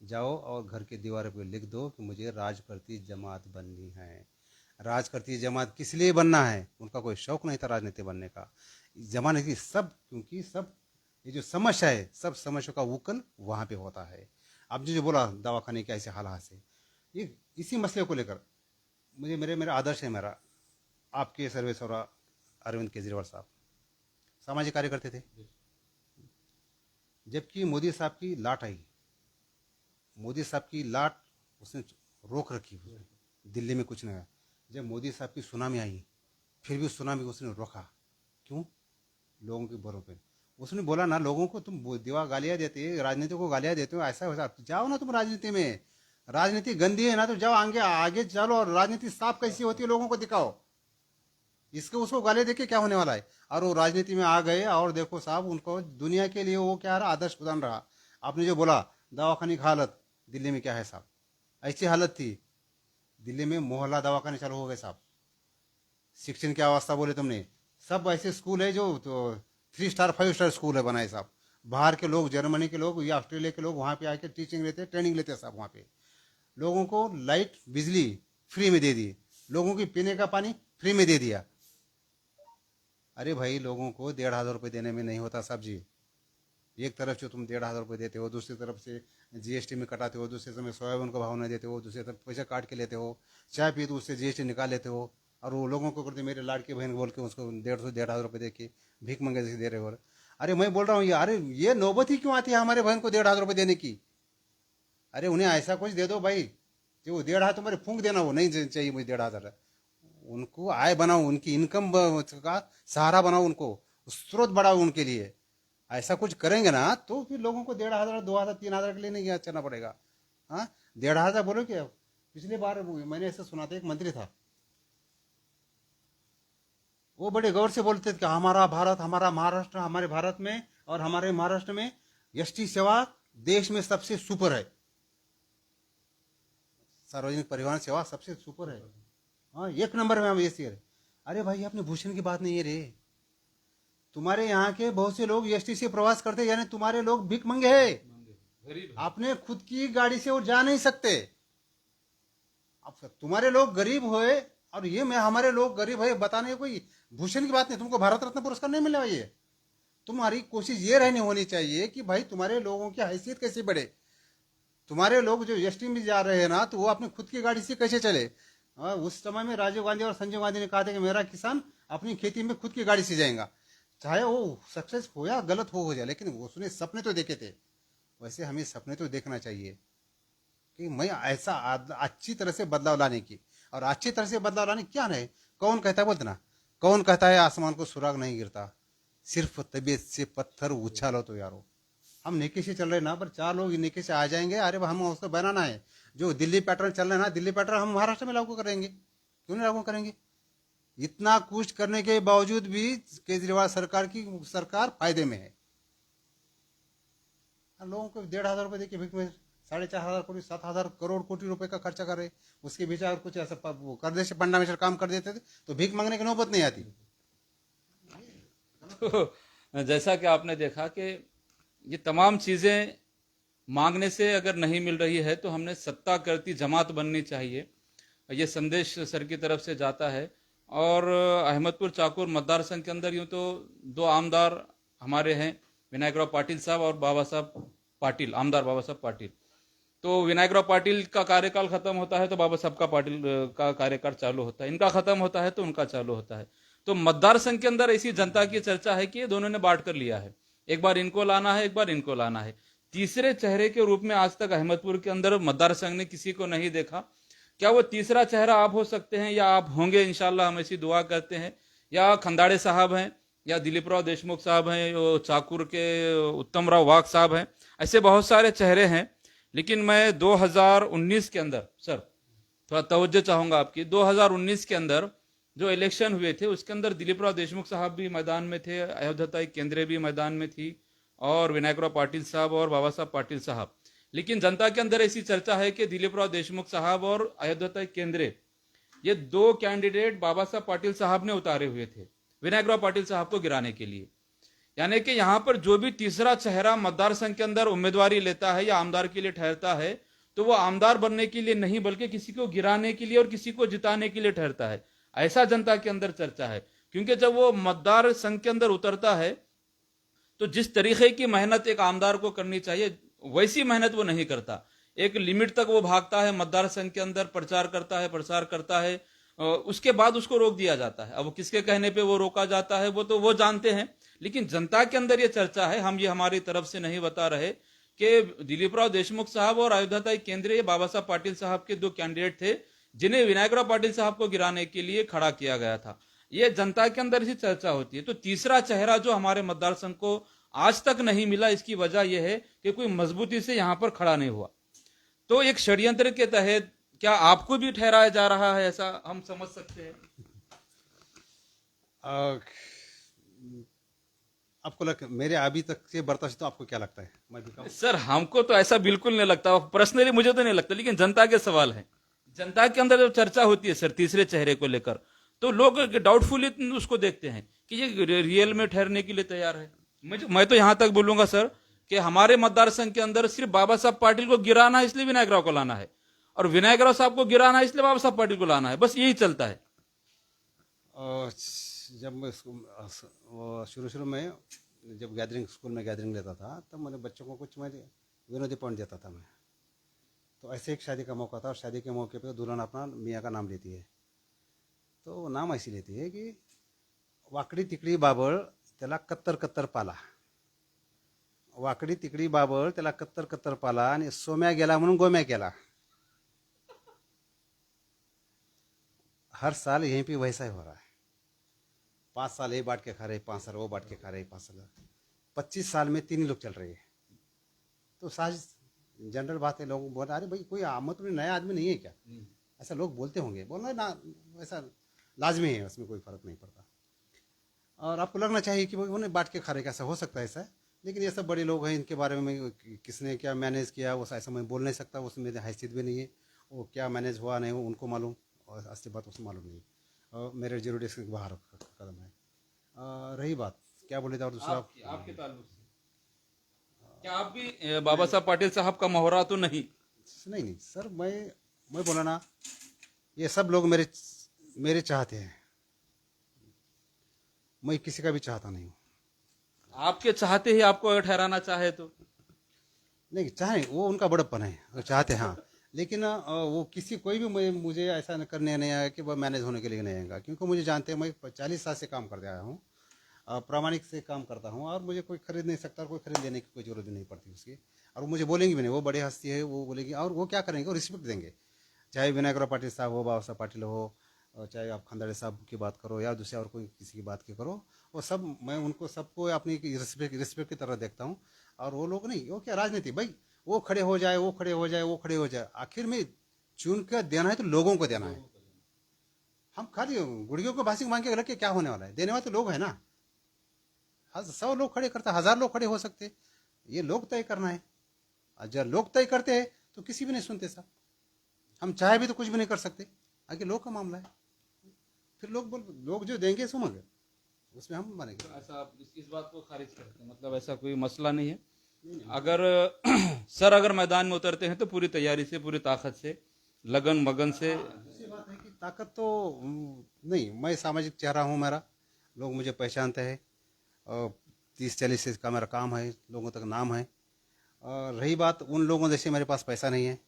[SPEAKER 2] जाओ और घर की दीवार पर लिख दो कि मुझे राज करती जमात बननी है। राज करती जमात किस लिए बनना है, उनका कोई शौक नहीं था राजनीति बनने का। जमाने की सब, क्योंकि सब ये जो समस्या है, सब समस्या का उकल वहाँ पे होता है। अब जो बोला दवाखाने के ऐसे हालात से, ये इसी मसले को लेकर मुझे मेरा आदर्श है, मेरा आपके सर्वेश्वर अरविंद केजरीवाल साहब सामाजिक कार्य करते थे, जबकि मोदी साहब की लाट आई, मोदी साहब की लाट उसने रोक रखी, दिल्ली में कुछ नहीं आया। जब मोदी साहब की सुनामी आई, फिर भी सुनामी उसने रोका, क्यों? लोगों के बलों पे। उसने बोला ना लोगों को, तुम दीवा गालियां देते, राजनीति को गालियां देते हो, ऐसा वैसा, जाओ ना तुम राजनीति में, राजनीति गंदी है ना, तो जाओ आगे आगे चलो और राजनीति साफ कैसी होती है लोगों को दिखाओ। इसको उसको गाली देके क्या होने वाला है? और वो राजनीति में आ गए, और देखो साहब उनको दुनिया के लिए वो क्या रहा, आदर्श प्रदान रहा। आपने जो बोला दवाखाने की हालत दिल्ली में क्या है साहब, ऐसी हालत थी दिल्ली में, मोहल्ला दवाखाने चालू हो गए साहब। शिक्षण की अवस्था बोले तुमने, सब ऐसे स्कूल है जो तो 3 स्टार 5 स्टार स्कूल है बनाए साहब। बाहर के लोग, जर्मनी के लोग या ऑस्ट्रेलिया के लोग वहाँ पे आके टीचिंग लेते, ट्रेनिंग लेते साहब। वहाँ पे लोगों को लाइट बिजली फ्री में दे दी, लोगों की पीने का पानी फ्री में दे दिया। अरे भाई लोगों को 1,500 रुपये देने में नहीं होता साहब जी। एक तरफ से तुम 1,500 रुपये देते हो, दूसरी तरफ से जीएसटी में कटाते हो, दूसरे समय सोयाबीन को भाव नहीं देते हो, दूसरी तरफ पैसा काट के लेते हो, चाय पी तो उससे जीएसटी निकाल लेते हो, और वो लोगों को करते मेरे लाड़की बहन बोल के उसको 150 रुपये दे के भीख मंगे जैसे दे रहे हो। अरे मैं बोल रहा हूँ अरे ये नौबत ही क्यों आती है हमारे बहन को 1,500 रुपये देने की? अरे उन्हें ऐसा कुछ दे दो भाई, जो 1,500 तुम्हारे फूंक देना, वो नहीं चाहिए मुझे 1,500। उनको आय बनाओ, उनकी इनकम का सहारा बनाओ, उनको स्रोत बढ़ाओ उनके लिए। ऐसा कुछ करेंगे ना तो फिर लोगों को 1,500 2,000 3,000 के लिए नहीं चलना पड़ेगा। हाँ 1,500 बोलो क्या? पिछली बार मैंने ऐसा सुना था, एक मंत्री था, वो बड़े गौर से बोलते थे कि हमारा भारत, हमारा महाराष्ट्र, हमारे भारत में और हमारे महाराष्ट्र में एसटी सेवा देश में सबसे सुपर है, सार्वजनिक परिवहन सेवा सबसे सुपर है। हाँ 1 नंबर में हम एसी है। अरे भाई आपने भूषण की बात नहीं है रे, तुम्हारे यहाँ के बहुत से लोग एसटी से प्रवास करते, यानी तुम्हारे लोग भीख मंगे है, आपने खुद की गाड़ी से वो जा नहीं सकते। अब तुम्हारे लोग गरीब हुए, और ये मैं हमारे लोग गरीब है बताने कोई भूषण की बात नहीं, तुमको भारत रत्न पुरस्कार नहीं मिलेगा। ये तुम्हारी कोशिश ये रहनी होनी चाहिए कि भाई तुम्हारे लोगों की हैसियत कैसे बढ़े। तुम्हारे लोग जो एसटी में जा रहे हैं ना, तो वो अपनी खुद की गाड़ी से कैसे चले? उस समय में राजीव गांधी और संजय गांधी ने कहा था कि मेरा किसान अपनी खेती में खुद की गाड़ी से जाएगा, चाहे वो सक्सेस हो या गलत हो जाए, लेकिन उसने सपने तो देखे थे। वैसे हमें सपने तो देखना चाहिए कि मैं ऐसा अच्छी तरह से बदलाव लाने की, और अच्छी तरह से बदलाव लाने की क्या नहीं, कौन कहता है बोलते ना, कौन कहता है आसमान को सुराग नहीं गिरता, सिर्फ तबीयत से पत्थर उछालो तो यारो। हम नेके से चल रहे ना, पर 4 लोग नेके से आ जाएंगे, अरे हम उसको बनाना है। जो दिल्ली पैटर्न चल रहे हैं ना, दिल्ली पैटर्न हम महाराष्ट्र में लागू करेंगे, क्यों नहीं लागू करेंगे? इतना कुछ करने के बावजूद भी केजरीवाल सरकार की सरकार फायदे में है। लोगों को 1,500 रुपए देके भीख में 4,500 कोटी 7,000 करोड़ कोटी रुपए का खर्चा कर रहे, उसके बीच अगर कुछ ऐसा कर दे से पंडा में काम कर देते थे तो भीख मांगने की नौबत नहीं आती।
[SPEAKER 1] तो जैसा कि आपने देखा कि ये तमाम चीजें मांगने से अगर नहीं मिल रही है तो हमने सत्ता करती जमात बननी चाहिए, ये संदेश सर की तरफ से जाता है। और अहमदपुर चाकुर मतदार संघ के अंदर यूं तो 2 आमदार हमारे हैं, विनायकराव पाटिल साहब और बाबा साहब पाटिल, आमदार बाबा साहब पाटिल। तो विनायकराव पाटिल का कार्यकाल खत्म होता है तो बाबा साहब का पाटिल का कार्यकाल चालू होता है, इनका खत्म होता है तो उनका चालू होता है। तो मतदार संघ के अंदर ऐसी जनता की चर्चा है कि ये दोनों ने बांट कर लिया है, एक बार इनको लाना है, एक बार इनको लाना है। तीसरे चेहरे के रूप में आज तक अहमदपुर के अंदर मतदार संघ ने किसी को नहीं देखा। क्या वो तीसरा चेहरा आप हो सकते हैं या आप होंगे, इंशाल्लाह हम ऐसी दुआ करते हैं। या खंदाड़े साहब हैं, या दिलीप राव देशमुख साहब हैं, चाकुर के उत्तम राव वाघ साहब हैं, ऐसे बहुत सारे चेहरे हैं। लेकिन मैं 2019 के अंदर सर थोड़ा तवज्जो चाहूंगा आपकी, 2019 के अंदर जो इलेक्शन हुए थे उसके अंदर दिलीप राव देशमुख साहब भी मैदान में थे, अयोध्या केंद्रे भी मैदान में थी, और विनायकराव पाटिल साहब और बाबा साहब पाटिल साहब। लेकिन जनता के अंदर ऐसी चर्चा है कि दिलीप राव देशमुख साहब और अयोध्या केंद्रे, ये 2 कैंडिडेट बाबा साहब पाटिल साहब ने उतारे हुए थे विनायकराव पाटिल साहब को गिराने के लिए। यानी कि यहां पर जो भी तीसरा चेहरा मतदार संघ के अंदर उम्मीदवारी लेता है या आमदार के लिए ठहरता है, तो वो आमदार बनने के लिए नहीं बल्कि किसी को गिराने के लिए और किसी को जिताने के लिए ठहरता है, ऐसा जनता के अंदर चर्चा है। क्योंकि जब वो मतदार संघ के अंदर उतरता है तो जिस तरीके की मेहनत एक आमदार को करनी चाहिए वैसी मेहनत वो नहीं करता। एक लिमिट तक वो भागता है, मतदार संघ के अंदर प्रचार करता है, प्रसार करता है, उसके बाद उसको रोक दिया जाता है। अब किसके कहने पे वो रोका जाता है वो तो वो जानते हैं, लेकिन जनता के अंदर ये चर्चा है, हम ये हमारी तरफ से नहीं बता रहे, कि दिलीप राव देशमुख साहब और अयोध्या केंद्रीय बाबा साहब पाटिल साहब के 2 कैंडिडेट थे जिन्हें विनायकराव पाटिल साहब को गिराने के लिए खड़ा किया गया था। ये जनता के अंदर इसी चर्चा होती है। तो तीसरा चेहरा जो हमारे मतदार संघ को आज तक नहीं मिला, इसकी वजह यह है कि कोई मजबूती से यहां पर खड़ा नहीं हुआ। तो एक षड्यंत्र के तहत क्या आपको भी ठहराया जा रहा है, ऐसा हम समझ सकते हैं?
[SPEAKER 2] आपको मेरे अभी तक से बर्दाश्त, तो आपको क्या लगता है मैं भी कहूं?
[SPEAKER 1] सर हमको तो ऐसा बिल्कुल नहीं लगता, पर्सनली मुझे तो नहीं लगता, लेकिन जनता के सवाल है। जनता के अंदर जब चर्चा होती है सर तीसरे चेहरे को लेकर, तो लोग डाउटफुली उसको देखते हैं कि ये रियल में ठहरने के लिए तैयार है। मैं तो यहां तक बोलूंगा सर कि हमारे मतदार संघ के अंदर सिर्फ बाबा साहब पाटिल को गिराना है इसलिए विनायकराव को लाना है, और विनायकराव साहब को गिराना है इसलिए बाबा साहब पाटिल को लाना है, बस यही चलता है।
[SPEAKER 2] जब मैं शुरू में जब गैदरिंग स्कूल में गैदरिंग लेता था, तब मैंने बच्चों को कुछ मैं विनोदी पॉइंट देता था मैं। तो ऐसे एक शादी का मौका था, और शादी के मौके पे दुल्हन अपना मियाँ का नाम लेती है। तो नाम ऐसी लेती है कि वाकडी तिकडी बाबळ त्याला कत्तर कत्तर पाला, वाकडी तिकडी बाबळ त्याला कत्तर कत्तर पाला, आणि सोम्या गेला म्हणून गोम्या केला। हर साल यहीं पे वैसा ही हो रहा है। 5 साल ये बांट के खा रहे, 5 साल वो बांट के खा रहे, 5 साल 25 साल में 3 ही लोग चल रहे हैं। तो साज जनरल बात है, लोग बोल रहे अरे भाई कोई मतलब नया आदमी नहीं है क्या, ऐसा लोग बोलते होंगे, बोलना ना ऐसा लाजमी है, उसमें कोई फर्क नहीं पड़ता। और आपको लगना चाहिए कि भाई उन्हें बांट के खा रहे, कैसा हो सकता है ऐसा, लेकिन ये सब बड़े लोग हैं, इनके बारे में किसने क्या मैनेज किया वो ऐसा मैं बोल नहीं सकता, उसमें मेरी हैसियत भी नहीं है, वो क्या मैनेज हुआ नहीं हो उनको मालूम, और असली बात उसको मालूम नहीं, और मेरे जरूरी के बाहर कदम है। रही बात क्या बोले थे, और दूसरा
[SPEAKER 1] आपके ताल्लुक से क्या आप भी बाबा साहब पाटिल साहब का मोहरा तो नहीं?
[SPEAKER 2] नहीं सर, मैं बोला ना, ये सब लोग मेरे चाहते हैं, मैं किसी का भी चाहता नहीं हूँ।
[SPEAKER 1] आपके चाहते ही आपको अगर ठहराना चाहे तो?
[SPEAKER 2] नहीं चाहे वो उनका बड़प्पन है, वो चाहते हैं हाँ, लेकिन वो किसी कोई भी मुझे ऐसा करने नहीं आया कि वह मैनेज होने के लिए नहीं आएगा, क्योंकि मुझे जानते हैं मैं 40 साल से काम करते आया हूँ, प्रामाणिक से काम करता हूँ, और मुझे कोई खरीद नहीं सकता और कोई खरीद लेने की कोई जरूरत भी नहीं पड़ती उसकी, और वो मुझे बोलेंगे भी नहीं, वो बड़े हस्ती है, वो बोलेगी, और वो क्या करेंगे, वो रिस्पेक्ट देंगे, चाहे विनायकराव पाटिल साहब हो, बाबा साहब पाटिल हो, और चाहे आप खंदाड़े साहब की बात करो या दूसरे और कोई किसी की बात की करो, वो सब मैं उनको सबको अपनी रिस्पेक्ट की तरह देखता हूँ। और वो लोग नहीं, वो क्या राजनीति भाई, वो खड़े हो जाए, वो खड़े हो जाए, वो खड़े हो जाए, आखिर में चुन कर देना है तो लोगों को देना है। हम खाली गुड़ियों को भाषिक मांग के रख के क्या होने वाला है, देने वाले तो लोग हैं ना। 100 लोग खड़े करते, 1000 लोग खड़े हो सकते, ये लोग तय करना है। और जब लोग तय करते हैं तो किसी भी नहीं सुनते साहब, हम चाहे भी तो कुछ भी नहीं कर सकते, आगे लोग का मामला है, फिर लोग जो देंगे सुनेंगे, उसमें हम मानेंगे।
[SPEAKER 1] तो ऐसा आप इस बात को खारिज करते हैं, मतलब ऐसा कोई मसला नहीं है। अगर सर अगर मैदान में उतरते हैं तो पूरी तैयारी से, पूरी ताकत से, लगन मगन से।
[SPEAKER 2] दूसरी बात है कि ताकत तो नहीं, मैं सामाजिक चेहरा हूँ, मेरा लोग मुझे पहचानते हैं, और 30-40 से का मेरा काम है, लोगों तक नाम है। और रही बात उन लोगों जैसे मेरे पास पैसा नहीं है,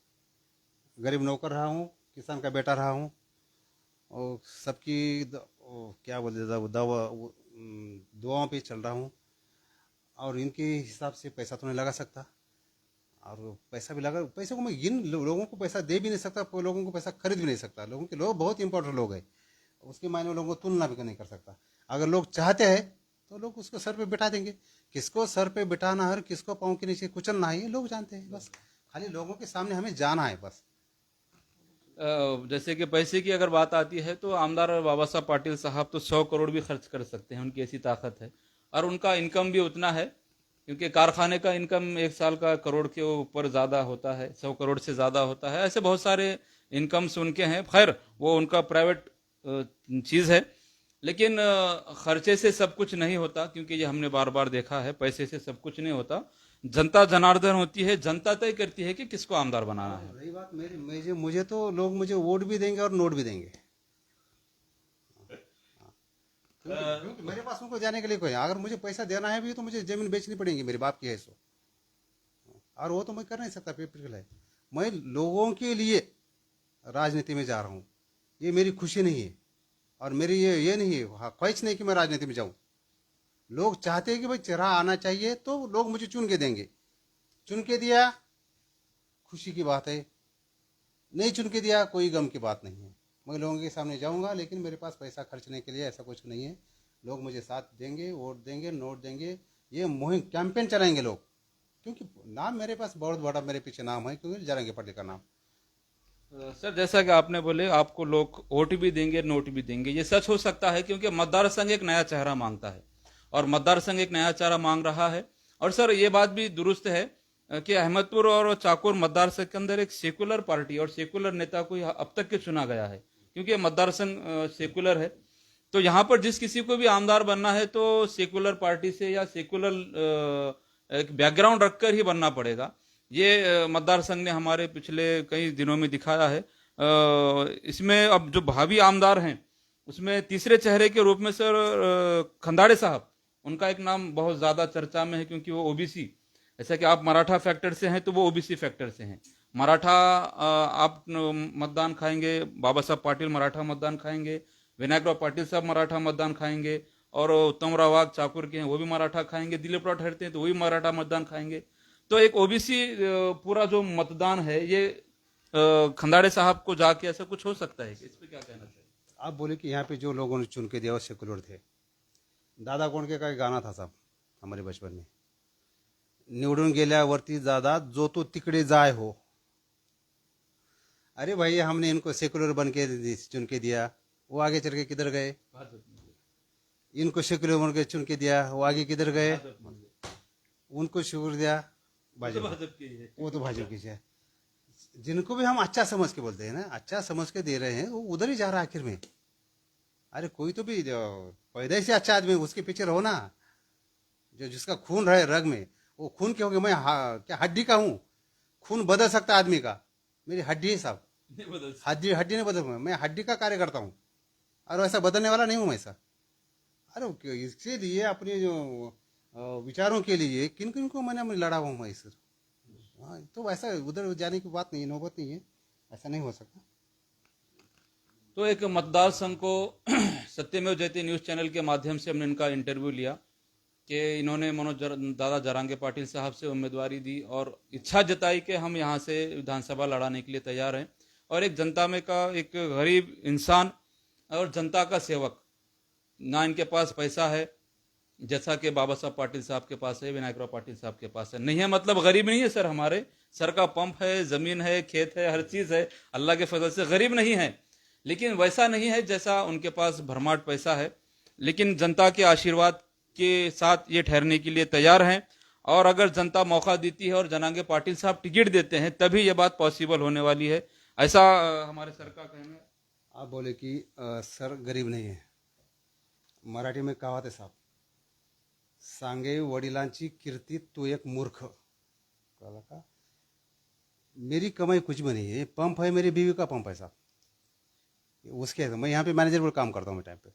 [SPEAKER 2] गरीब नौकर रहा हूँ, किसान का बेटा रहा हूँ, और सबकी क्या बोलते दुआओं पे चल रहा हूँ, और इनके हिसाब से पैसा तो नहीं लगा सकता, और पैसा भी लगा, पैसे को मैं गिन लोगों को पैसा दे भी नहीं सकता, लोगों को पैसा खरीद भी नहीं सकता, लोग बहुत इंपॉर्टेंट लोग हैं, उसके मायने लोगों को तुलना भी नहीं कर सकता। अगर लोग चाहते हैं तो लोग उसको सर पे बिठा देंगे, किसको सर पे बिठाना है, किसको पाँव के नीचे कुचलना है, ये लोग जानते हैं, बस खाली लोगों के सामने हमें जाना है बस।
[SPEAKER 1] जैसे कि पैसे की अगर बात आती है तो आमदार बाबा साहब पाटिल साहब तो 100 करोड़ भी खर्च कर सकते हैं, उनकी ऐसी ताकत है, और उनका इनकम भी उतना है, क्योंकि कारखाने का इनकम एक साल का करोड़ के ऊपर ज़्यादा होता है, 100 करोड़ से ज़्यादा होता है, ऐसे बहुत सारे इनकम्स उनके हैं। खैर वो उनका प्राइवेट चीज़ है, लेकिन खर्चे से सब कुछ नहीं होता, क्योंकि ये हमने बार बार देखा है, पैसे से सब कुछ नहीं होता। जनता जनार्दन होती है, जनता तय करती है कि किसको आमदार बनाना है।
[SPEAKER 2] रही बात मुझे तो लोग मुझे वोट भी देंगे और नोट भी देंगे, क्योंकि मेरे पास उनको जाने के लिए कोई है। अगर मुझे पैसा देना है भी तो मुझे जमीन बेचनी पड़ेगी, मेरे बाप की है सो, और वो तो मैं कर नहीं सकता, पेपर के लिए। मैं लोगों के लिए राजनीति में जा रहा हूँ, ये मेरी खुशी नहीं है, और मेरी ये नहीं है, ख्वाहिश नहीं कि मैं राजनीति में जाऊँ। लोग चाहते हैं कि भाई चेहरा आना चाहिए, तो लोग मुझे चुन के देंगे, चुन के दिया खुशी की बात है, नहीं चुन के दिया कोई गम की बात नहीं है। मैं लोगों के सामने जाऊंगा, लेकिन मेरे पास पैसा खर्चने के लिए ऐसा कुछ नहीं है। लोग मुझे साथ देंगे, वोट देंगे, नोट देंगे, ये मुहिम कैंपेन चलाएंगे लोग, क्योंकि नाम मेरे पास बहुत बड़ा, मेरे पीछे नाम है, क्योंकि जरंगे पाटिल का नाम।
[SPEAKER 1] सर जैसा कि आपने बोले आपको लोग वोट भी देंगे, नोट भी देंगे, ये सच हो सकता है, क्योंकि मतदार संघ एक नया चेहरा मांगता है, और मतदार संघ एक नया चेहरा मांग रहा है। और सर ये बात भी दुरुस्त है कि अहमदपुर और चाकोर मतदार संघ के अंदर एक सेकुलर पार्टी और सेकुलर नेता को अब तक के चुना गया है, क्योंकि ये मतदार संघ सेकुलर है। तो यहाँ पर जिस किसी को भी आमदार बनना है तो सेकुलर पार्टी से या सेकुलर एक बैकग्राउंड रखकर ही बनना पड़ेगा। ये मतदार संघ ने हमारे पिछले कई दिनों में दिखाया है। इसमें अब जो भावी आमदार हैं उसमें तीसरे चेहरे के रूप में सर खंदाड़े साहब, उनका एक नाम बहुत ज्यादा चर्चा में है, क्योंकि वो ओबीसी, ऐसा कि आप मराठा फैक्टर से हैं तो वो ओबीसी फैक्टर से हैं। मराठा आप मतदान खाएंगे, बाबा साहब पाटिल मराठा मतदान खाएंगे, विनायकराव पाटिल साहब मराठा मतदान खाएंगे, और उत्तमराव वाघ चाकुर के हैं वो भी मराठा खाएंगे, दिलीप राव ठहरते हैं तो वो भी मराठा मतदान खाएंगे। तो एक ओबीसी पूरा जो मतदान है ये खंदाड़े साहब को जाके ऐसा कुछ हो सकता है, इस पे क्या कहना चाहिए?
[SPEAKER 2] आप बोले कि यहाँ पे जो लोगों ने चुन के दिया वो सेकुलर थे। दादा कोंडके का एक गाना था साहब हमारे बचपन में, निवडून गेल्यावरती दादा जो तो तिकडे जाय हो। अरे भाई हमने इनको सेकुलर बन के चुन के दिया, वो आगे चल के किधर गए? इनको सेकुलर बन के चुन के दिया, वो आगे किधर गए? उनको शुक्र दिया भाजपा, वो तो भाजपा की है। जिनको भी हम अच्छा समझ के बोलते हैं ना, अच्छा समझ के दे रहे हैं, वो उधर ही जा रहा है आखिर में। अरे कोई तो भी पैदा से अच्छा आदमी उसके पीछे रहो ना, जो जिसका खून रहे रग में, वो खून क्या हो गया? मैं क्या हड्डी का हूँ? खून बदल सकता है आदमी का, मेरी हड्डी है साहब, हड्डी हड्डी नहीं बदल, मैं हड्डी का कार्य करता हूँ, और वैसा बदलने वाला नहीं हूँ मैं ऐसा। अरे इसके लिए अपने जो विचारों के लिए किन किन को मैंने लड़ा हुआ हूँ मैं सर। हाँ, तो वैसा उधर जाने की बात नहीं है, नौबत नहीं है, ऐसा नहीं हो सकता।
[SPEAKER 1] तो एक मतदार संघ को सत्यमेव जयते न्यूज़ चैनल के माध्यम से हमने इनका इंटरव्यू लिया कि इन्होंने दादा जरांगे पाटिल साहब से उम्मीदवारी दी और इच्छा जताई कि हम यहाँ से विधानसभा लड़ाने के लिए तैयार हैं, और एक जनता में का एक गरीब इंसान और जनता का सेवक, ना इनके पास पैसा है जैसा कि बाबा साहब पाटिल साहब के पास है, विनायकराव पाटिल साहब के पास है, नहीं है मतलब गरीब नहीं है सर, हमारे सर का पंप है, जमीन है, खेत है, हर चीज है, अल्लाह के फजल से गरीब नहीं है, लेकिन वैसा नहीं है जैसा उनके पास भरमाट पैसा है, लेकिन जनता के आशीर्वाद के साथ ये ठहरने के लिए तैयार हैं, और अगर जनता मौका देती है और जनांगे पाटिल साहब टिकट देते हैं तभी ये बात पॉसिबल होने वाली है, ऐसा हमारे सर का कहना है।
[SPEAKER 2] आप बोले कि सर गरीब नहीं है, मराठी में कहावत है साहब, सांगे वडिलांची कीर्ती तू एक मूर्ख, कळलं का? मेरी कमाई कुछ भी नहीं है, पंप है मेरी बीवी का पंप है साहब, उसके है। मैं यहाँ पे मैनेजर पर काम करता हूँ मैं टाइम पे,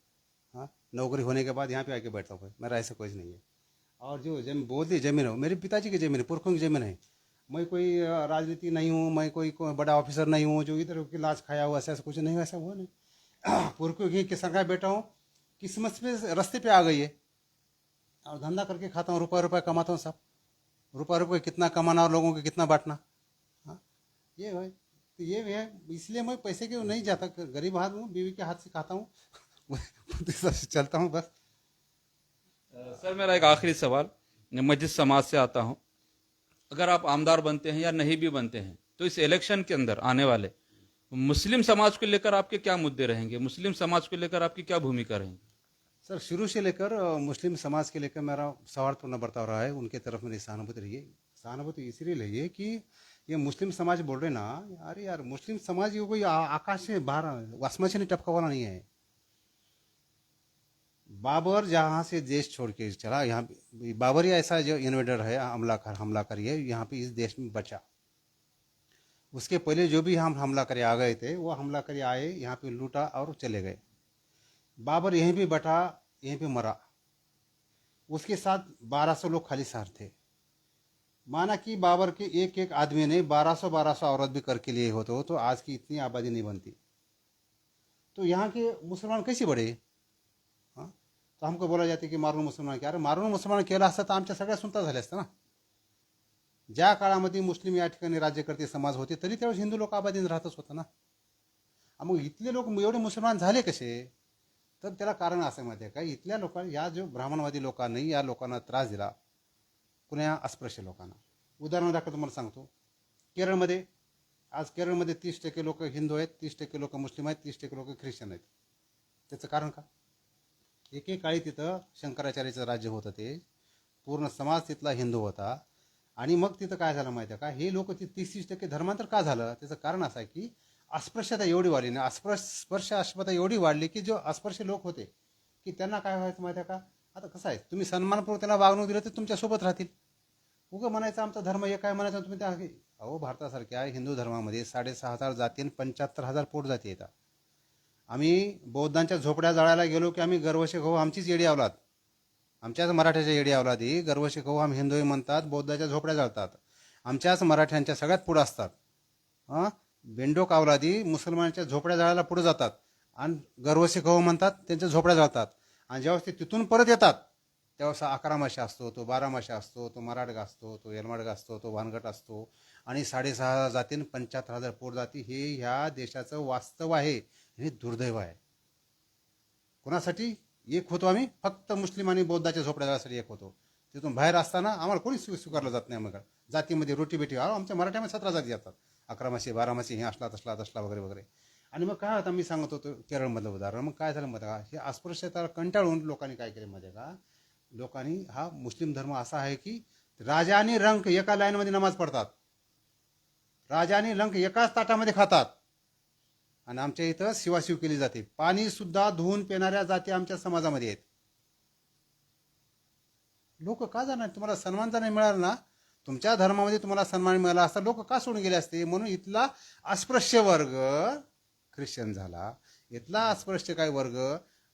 [SPEAKER 2] हाँ, नौकरी होने के बाद यहाँ पे आके बैठता हूँ, मेरा ऐसा कुछ नहीं है। और जो जमीन बोलती जमीन है मेरे पिताजी की जमीन है, पुरखों की जमीन है। मैं कोई राजनीति नहीं हूँ, मैं कोई बड़ा ऑफिसर नहीं हूँ जो इधर की लाश खाया हुआ, ऐसा कुछ नहीं, ऐसा हुआ नहीं। पुरखों की किसान का बेटा हूँ, किस्मत पे रास्ते पे आ गई है, और धंधा करके खाता हूँ, रुपया कमाता हूँ साहब, रुपये कितना कमाना और लोगों को कितना बांटना, हाँ, ये भाई, तो ये है, इसलिए मैं पैसे के नहीं जाता, गरीब हाथ हूँ, बीवी के हाथ से खाता हूँ, चलता हूँ बस।
[SPEAKER 1] सर मेरा एक आखिरी सवाल, मैं जिस समाज से आता हूं, अगर आप आमदार बनते हैं या नहीं भी बनते हैं तो इस इलेक्शन के अंदर आने वाले मुस्लिम समाज को लेकर आपके क्या मुद्दे रहेंगे, मुस्लिम समाज को लेकर आपकी क्या भूमिका रहेंगी?
[SPEAKER 2] सर शुरू से लेकर मुस्लिम समाज के लेकर मेरा सौहार्दपूर्ण बर्ताव रहा है, उनके तरफ मेरी सहानुभूति रही है। सहानुभूति इसलिए रही है कि ये मुस्लिम समाज बोल रहे ना, अरे यार मुस्लिम समाज ये कोई आकाश से बाहर आसमान से नहीं टपका वाला नहीं है। बाबर जहाँ से देश छोड़ के चला, यहाँ पे बाबर ही ऐसा जो इन्वेडर है, हमला करिए यहाँ पे इस देश में बचा। उसके पहले जो भी हम हमला करे आ गए थे, वो हमला करे आए, यहाँ पे लूटा और चले गए। बाबर यहीं पे बैठा, यहीं पे मरा। उसके साथ 1200 लोग खाली सार थे। माना कि बाबर के एक एक आदमी ने 1200 औरत भी करके लिए हो तो आज की इतनी आबादी नहीं बनती। तो यहाँ के मुसलमान कैसे बढ़े? हाँ, तो हमको बोला जाते की मारून मुसलमान की, अरे मारून मुसलमान केला असता तर आमच्या सगळ्या सुनता झाल्या असत्या ना। ज्या काळामध्ये मुस्लिम या ठिकाणी राज्यकर्ते समाज होते तरी त्यावेळेस हिंदू लोक आबादीने राहतच होतं ना। मग इथले लोक एवढे मुसलमान झाले कसे? तर त्याला कारण असं माहिती आहे का, इथल्या लोकांना, या जो ब्राह्मणवादी लोकांनी या लोकांना त्रास दिला, पुण्या अस्पृश्य लोकांना। उदाहरण दाखल तुम्हाला सांगतो, केरळमध्ये आज केरळमध्ये 30% लोक हिंदू आहेत, 30% लोक मुस्लिम आहेत, 30% लोक ख्रिश्चन आहेत। त्याचं कारण का? एकेकाळी तिथं शंकराचार्याचं राज्य होतं, ते पूर्ण समाज तिथला हिंदू होता, आणि मग तिथं काय झालं माहिती आहे का, हे लोक 30% धर्मांतर का झालं? त्याचं कारण असं आहे की अस्पृश्यता एवढी वाढली ना, अस्पृश्यता एवढी वाढली की जो अस्पृश्य लोक होते की त्यांना काय व्हायचं माहिती आहे का, आता कसं आहे, तुम्ही सन्मानपूर्वक त्याला वागणूक दिलं तर तुमच्यासोबत राहतील। उगं म्हणायचं आमचा धर्म एक आहे म्हणायचं तुम्ही त्या, अहो भारतासारख्या हिंदू धर्मामध्ये 6,500 जाती आणि 75,000 पोटजाती येतात। आम्ही बौद्धांच्या झोपड्या जाळायला गेलो की आम्ही गर्वशे खाऊ, आमचीच येडी अवलाद, आमच्याच मराठ्याच्या येडी अवलादी गर्वशे खाऊ आम्ही हिंदू म्हणतात, बौद्धाच्या झोपड्या जाळतात, आमच्याच मराठ्यांच्या सगळ्यात पुढे असतात। हां, बेंडोक अवलादी मुसलमानांच्या झोपड्या जाळायला पुढे जातात आणि गर्वशे खाऊ म्हणतात, त्यांच्या झोपड्या जाळतात, आणि जेव्हा ते तिथून परत येतात तेव्हा 11 माशा असतो, तो 12 माशा असतो, तो मराठगा असतो, तो येलमाडगा असतो, तो भानगट असतो, आणि 6,500 जातीन 75,000 पोट जाती, हे ह्या देशाचं वास्तव आहे, हे दुर्दैव आहे। कोणासाठी एक होतो आम्ही? फक्त मुस्लिम आणि बौद्धाच्या झोपड्या जाळण्यासाठी एक होतो। तिथून बाहेर असताना आम्हाला कोणी स्वीकारलं जात नाही। मग जातीमध्ये रोटी बेटी, आमच्या मराठ्यामध्ये 17 जाती असतात, 11 मासे 12 मासे, हे असला तसला वगैरे वगैरे। आणि मग काय होतं, मी सांगत होतो केरळमधलं उदाहरण, मग काय झालं माहिती का, हे अस्पृश्यता कंटाळून लोकांनी काय केलं माहिती का, लोकांनी हा मुस्लिम धर्म असा आहे की राजा आणि रंक एका लाईनमध्ये नमाज पडतात, राजा आणि रंक एकाच ताटामध्ये खातात, आणि आमच्या इथं शिवाशिव केली जाते, पाणी सुद्धा धुवून पिणाऱ्या जाती आमच्या समाजामध्ये आहेत। लोक का जाणार? तुम्हाला सन्मान जर नाही मिळाला ना, तुमच्या धर्मामध्ये तुम्हाला सन्मान मिळाला असता लोक का सोडून गेले असते? म्हणून इथला अस्पृश्य वर्ग ख्रिश्चन झाला, इथला अस्पृश्य काय वर्ग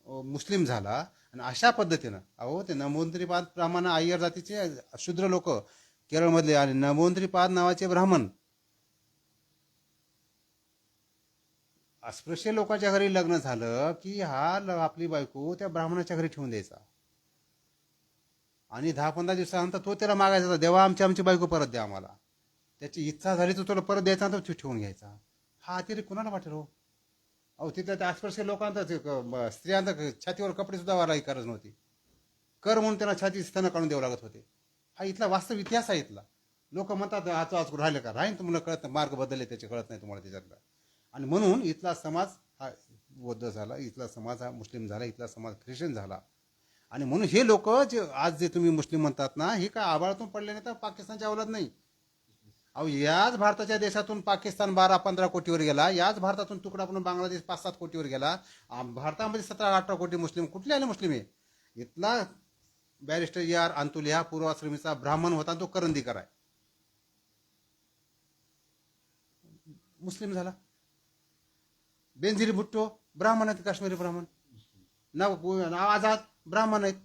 [SPEAKER 2] मुस्लिम झाला, आणि अशा पद्धतीनं, अहो ते नमोंद्रीपाद प्रमाणे अय्यर जातीचे शूद्र लोक केरळमधले आणि नमोंद्रीपाद नावाचे ब्राह्मण अस्पृश्य लोकांच्या घरी लग्न झालं की आपली बायको त्या ब्राह्मणाच्या घरी ठेवून द्यायचा आणि 10-15 दिवसानंतर तो त्याला मागायचा, देवा आमची बायको परत द्या आम्हाला. त्याची इच्छा झाली तर तुला परत द्यायचा, तर ठेवून घ्यायचा. हा अतिरेक कुणाला वाटेल हो? अहो तिथल्या त्या अस्पृश्य लोकांना स्त्रियांना छातीवर कपडे सुद्धा वारायची गरज नव्हती. कर म्हणून त्यांना छाती स्तन काढून द्यावं लागत होते. हा इथला वास्तव इतिहास आहे इथला. लोक म्हणतात आज राहिले का, राहीन तुम्हाला कळत नाही, मार्ग बदलले त्याचे कळत नाही तुम्हाला त्याच्यातला. आणि म्हणून इथला समाज हा बौद्ध झाला, इथला समाज हा मुस्लिम झाला, इथला समाज ख्रिश्चन झाला. आणि म्हणून हे लोक जे तुम्ही मुस्लिम म्हणतात ना, हे काय आबाळातून पडले नाही तर पाकिस्तानच्या अवलाद नाही. अहो याच भारताच्या देशातून पाकिस्तान 12-15 कोटीवर गेला, याच भारतातून तुकडा पण बांगलादेश 5-7 कोटीवर गेला. भारतामध्ये 17-18 कोटी मुस्लिम कुठले आले मुस्लिम आहे? इथला बॅरिस्टर यार अंतुल हा पूर्वाश्रमीचा ब्राह्मण होता, तो करंदीकर आहे, मुस्लिम झाला. बेनझीर भुट्टो ब्राह्मण आहेत, काश्मीरी ब्राह्मण. नाव आझाद ब्राह्मण आहेत.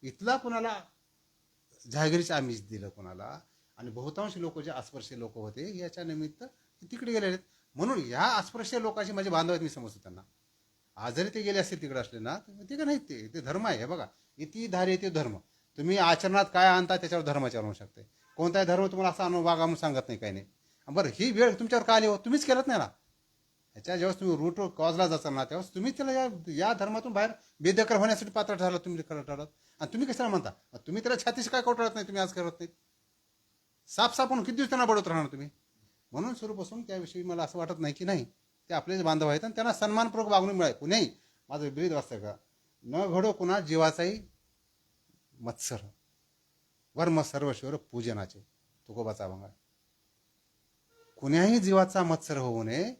[SPEAKER 2] इथला कुणाला जहागिरीचं आमिष दिलं कोणाला. आणि बहुतांश लोक जे अस्पृश्य लोक होते याच्या निमित्त तिकडे गेलेले आहेत. म्हणून ह्या अस्पृश्य लोकांची माझे बांधव आहेत, मी समजतो त्यांना. आज जरी ते गेले असतील तिकडे असले ना, तिकडे नाहीत, ते धर्म आहे. हे बघा, इति धारे ते धर्म. तुम्ही आचरणात काय आणता त्याच्यावर धर्माचरण होऊ शकते. कोणताही धर्म तुम्हाला असा अनुभव म्हणून सांगत नाही, काही नाही. बरं, ही वेळ तुमच्यावर का आली हो? तुम्हीच केलत नाही ना. ह्याच्या जेव्हा तुम्ही रूट कॉजला जाचाल ना, तेव्हा तुम्हीच त्याला या धर्मातून बाहेर बेदखल होण्यासाठी पात्र ठरला, तुम्ही ठरवत. आणि तुम्ही कशाला म्हणता? तुम्ही त्याला छातीशी काय कोटळत नाही, तुम्ही आज करत नाही. साफ म्हणून किती दिवस त्यांना बडवत राहणार तुम्ही? म्हणून सुरूपासून त्याविषयी मला असं वाटत नाही की नाही, ते आपलेच बांधव आहेत आणि त्यांना सन्मानपूर्वक वागणूक मिळाली. कुणीही माझं विपरीत वाचतं का, न घडो कुणा जीवाचाही मत्सर, वर्म सर्वश्वर पूजनाचे, तुकोबाचा अभंग. कुण्याही जीवाचा मत्सर होऊ नये,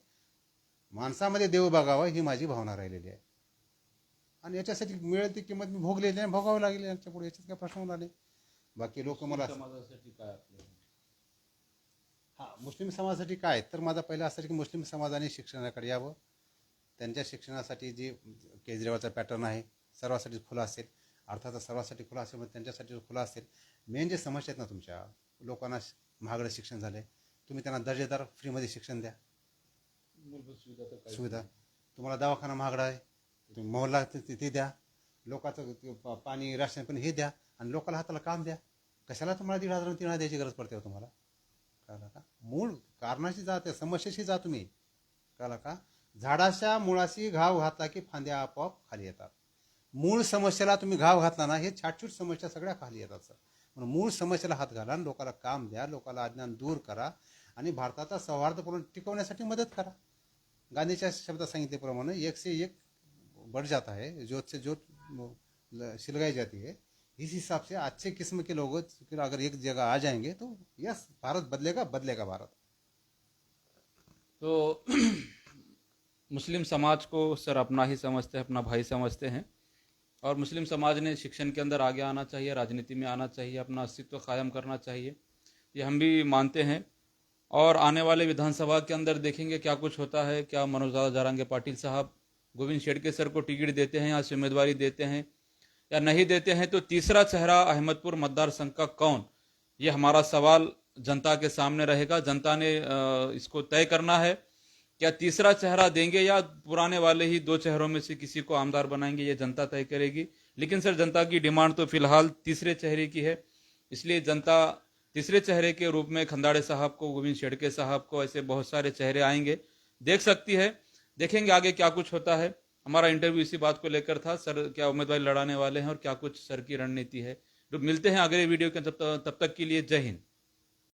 [SPEAKER 2] माणसामध्ये देव बघावा, ही माझी भावना राहिलेली आहे. आणि याच्यासाठी मिळेल ती किंमत मी भोगलेली आहे, भोगावं लागेल. यांच्या पुढे याच्यात काय प्रश्न होणार नाही. बाकी लोक मला
[SPEAKER 1] समाजासाठी काय आपलं
[SPEAKER 2] मुस्लिम समाजासाठी काय, तर माझा पहिला असं की मुस्लिम समाजाने शिक्षणाकडे यावं. त्यांच्या शिक्षणासाठी जे केजरीवालचा पॅटर्न आहे सर्वांसाठी खुला असेल, अर्थात सर्वांसाठी खुला असेल, मग त्यांच्यासाठी खुला असेल. मेन जे समस्या आहेत ना, तुमच्या लोकांना महागडं शिक्षण झालं आहे, तुम्ही त्यांना दर्जेदार फ्रीमध्ये शिक्षण द्या.
[SPEAKER 1] मूलभूत
[SPEAKER 2] सुविधा, तुम्हाला दवाखाना महागडा आहे, तुम्ही मोहल्ला ते द्या. लोकांचं पाणी राशन पण हे द्या. आणि लोकांना हाताला काम द्या. कशाला तुम्हाला 1,500-3,000 द्यायची गरज पडते हो तुम्हाला? कळलं का? मूळ कारणाशी जा, त्या समस्येशी जा तुम्ही. कळलं का? झाडाच्या मुळाशी घाव घातला की फांद्या आपोआप खाली येतात. मूळ समस्येला तुम्ही घाव घातला ना, हे छाटछूट समस्या सगळ्या खाली येतात सर. म्हणून मूळ समस्येला हात घाला, लोकांना काम द्या, लोकांना अज्ञान दूर करा आणि भारताचा सौहार्दपूर्ण टिकवण्यासाठी मदत करा. गांधीच्या शब्दात सांगितल्याप्रमाणे 1 से 1 बढ़ जाता है, जोत से जोत सिलगाई जाती है. इस हिसाब से अच्छे किस्म के लोग अगर एक जगह आ जाएंगे तो यस, भारत बदलेगा भारत.
[SPEAKER 1] तो मुस्लिम समाज को सर अपना ही समझते हैं, अपना भाई समझते हैं. और मुस्लिम समाज ने शिक्षण के अंदर आगे आना चाहिए, राजनीति में आना चाहिए, अपना अस्तित्व कायम करना चाहिए, ये हम भी मानते हैं. और आने वाले विधानसभा के अंदर देखेंगे क्या कुछ होता है. क्या मनोज दादा जारंगे पाटिल साहब गोविंद शेडके सर को टिकट देते हैं, यहाँ से उम्मीदवारी देते हैं या नहीं देते हैं, तो तीसरा चेहरा अहमदपुर मतदार संघ का कौन, ये हमारा सवाल जनता के सामने रहेगा. जनता ने इसको तय करना है. क्या तीसरा चेहरा देंगे या पुराने वाले ही 2 चेहरों में से किसी को आमदार बनाएंगे, ये जनता तय करेगी. लेकिन सर जनता की डिमांड तो फिलहाल तीसरे चेहरे की है. इसलिए जनता तीसरे चेहरे के रूप में खंदाड़े साहब को, गोविंद शेडके साहब को, ऐसे बहुत सारे चेहरे आएंगे, देख सकती है. देखेंगे आगे क्या कुछ होता है. हमारा इंटरव्यू इसी बात को लेकर था, सर क्या उम्मीदवारी लड़ाने वाले हैं और क्या कुछ सर की रणनीति है. तो मिलते हैं अगले वीडियो के, तब तक के लिए जय हिंद.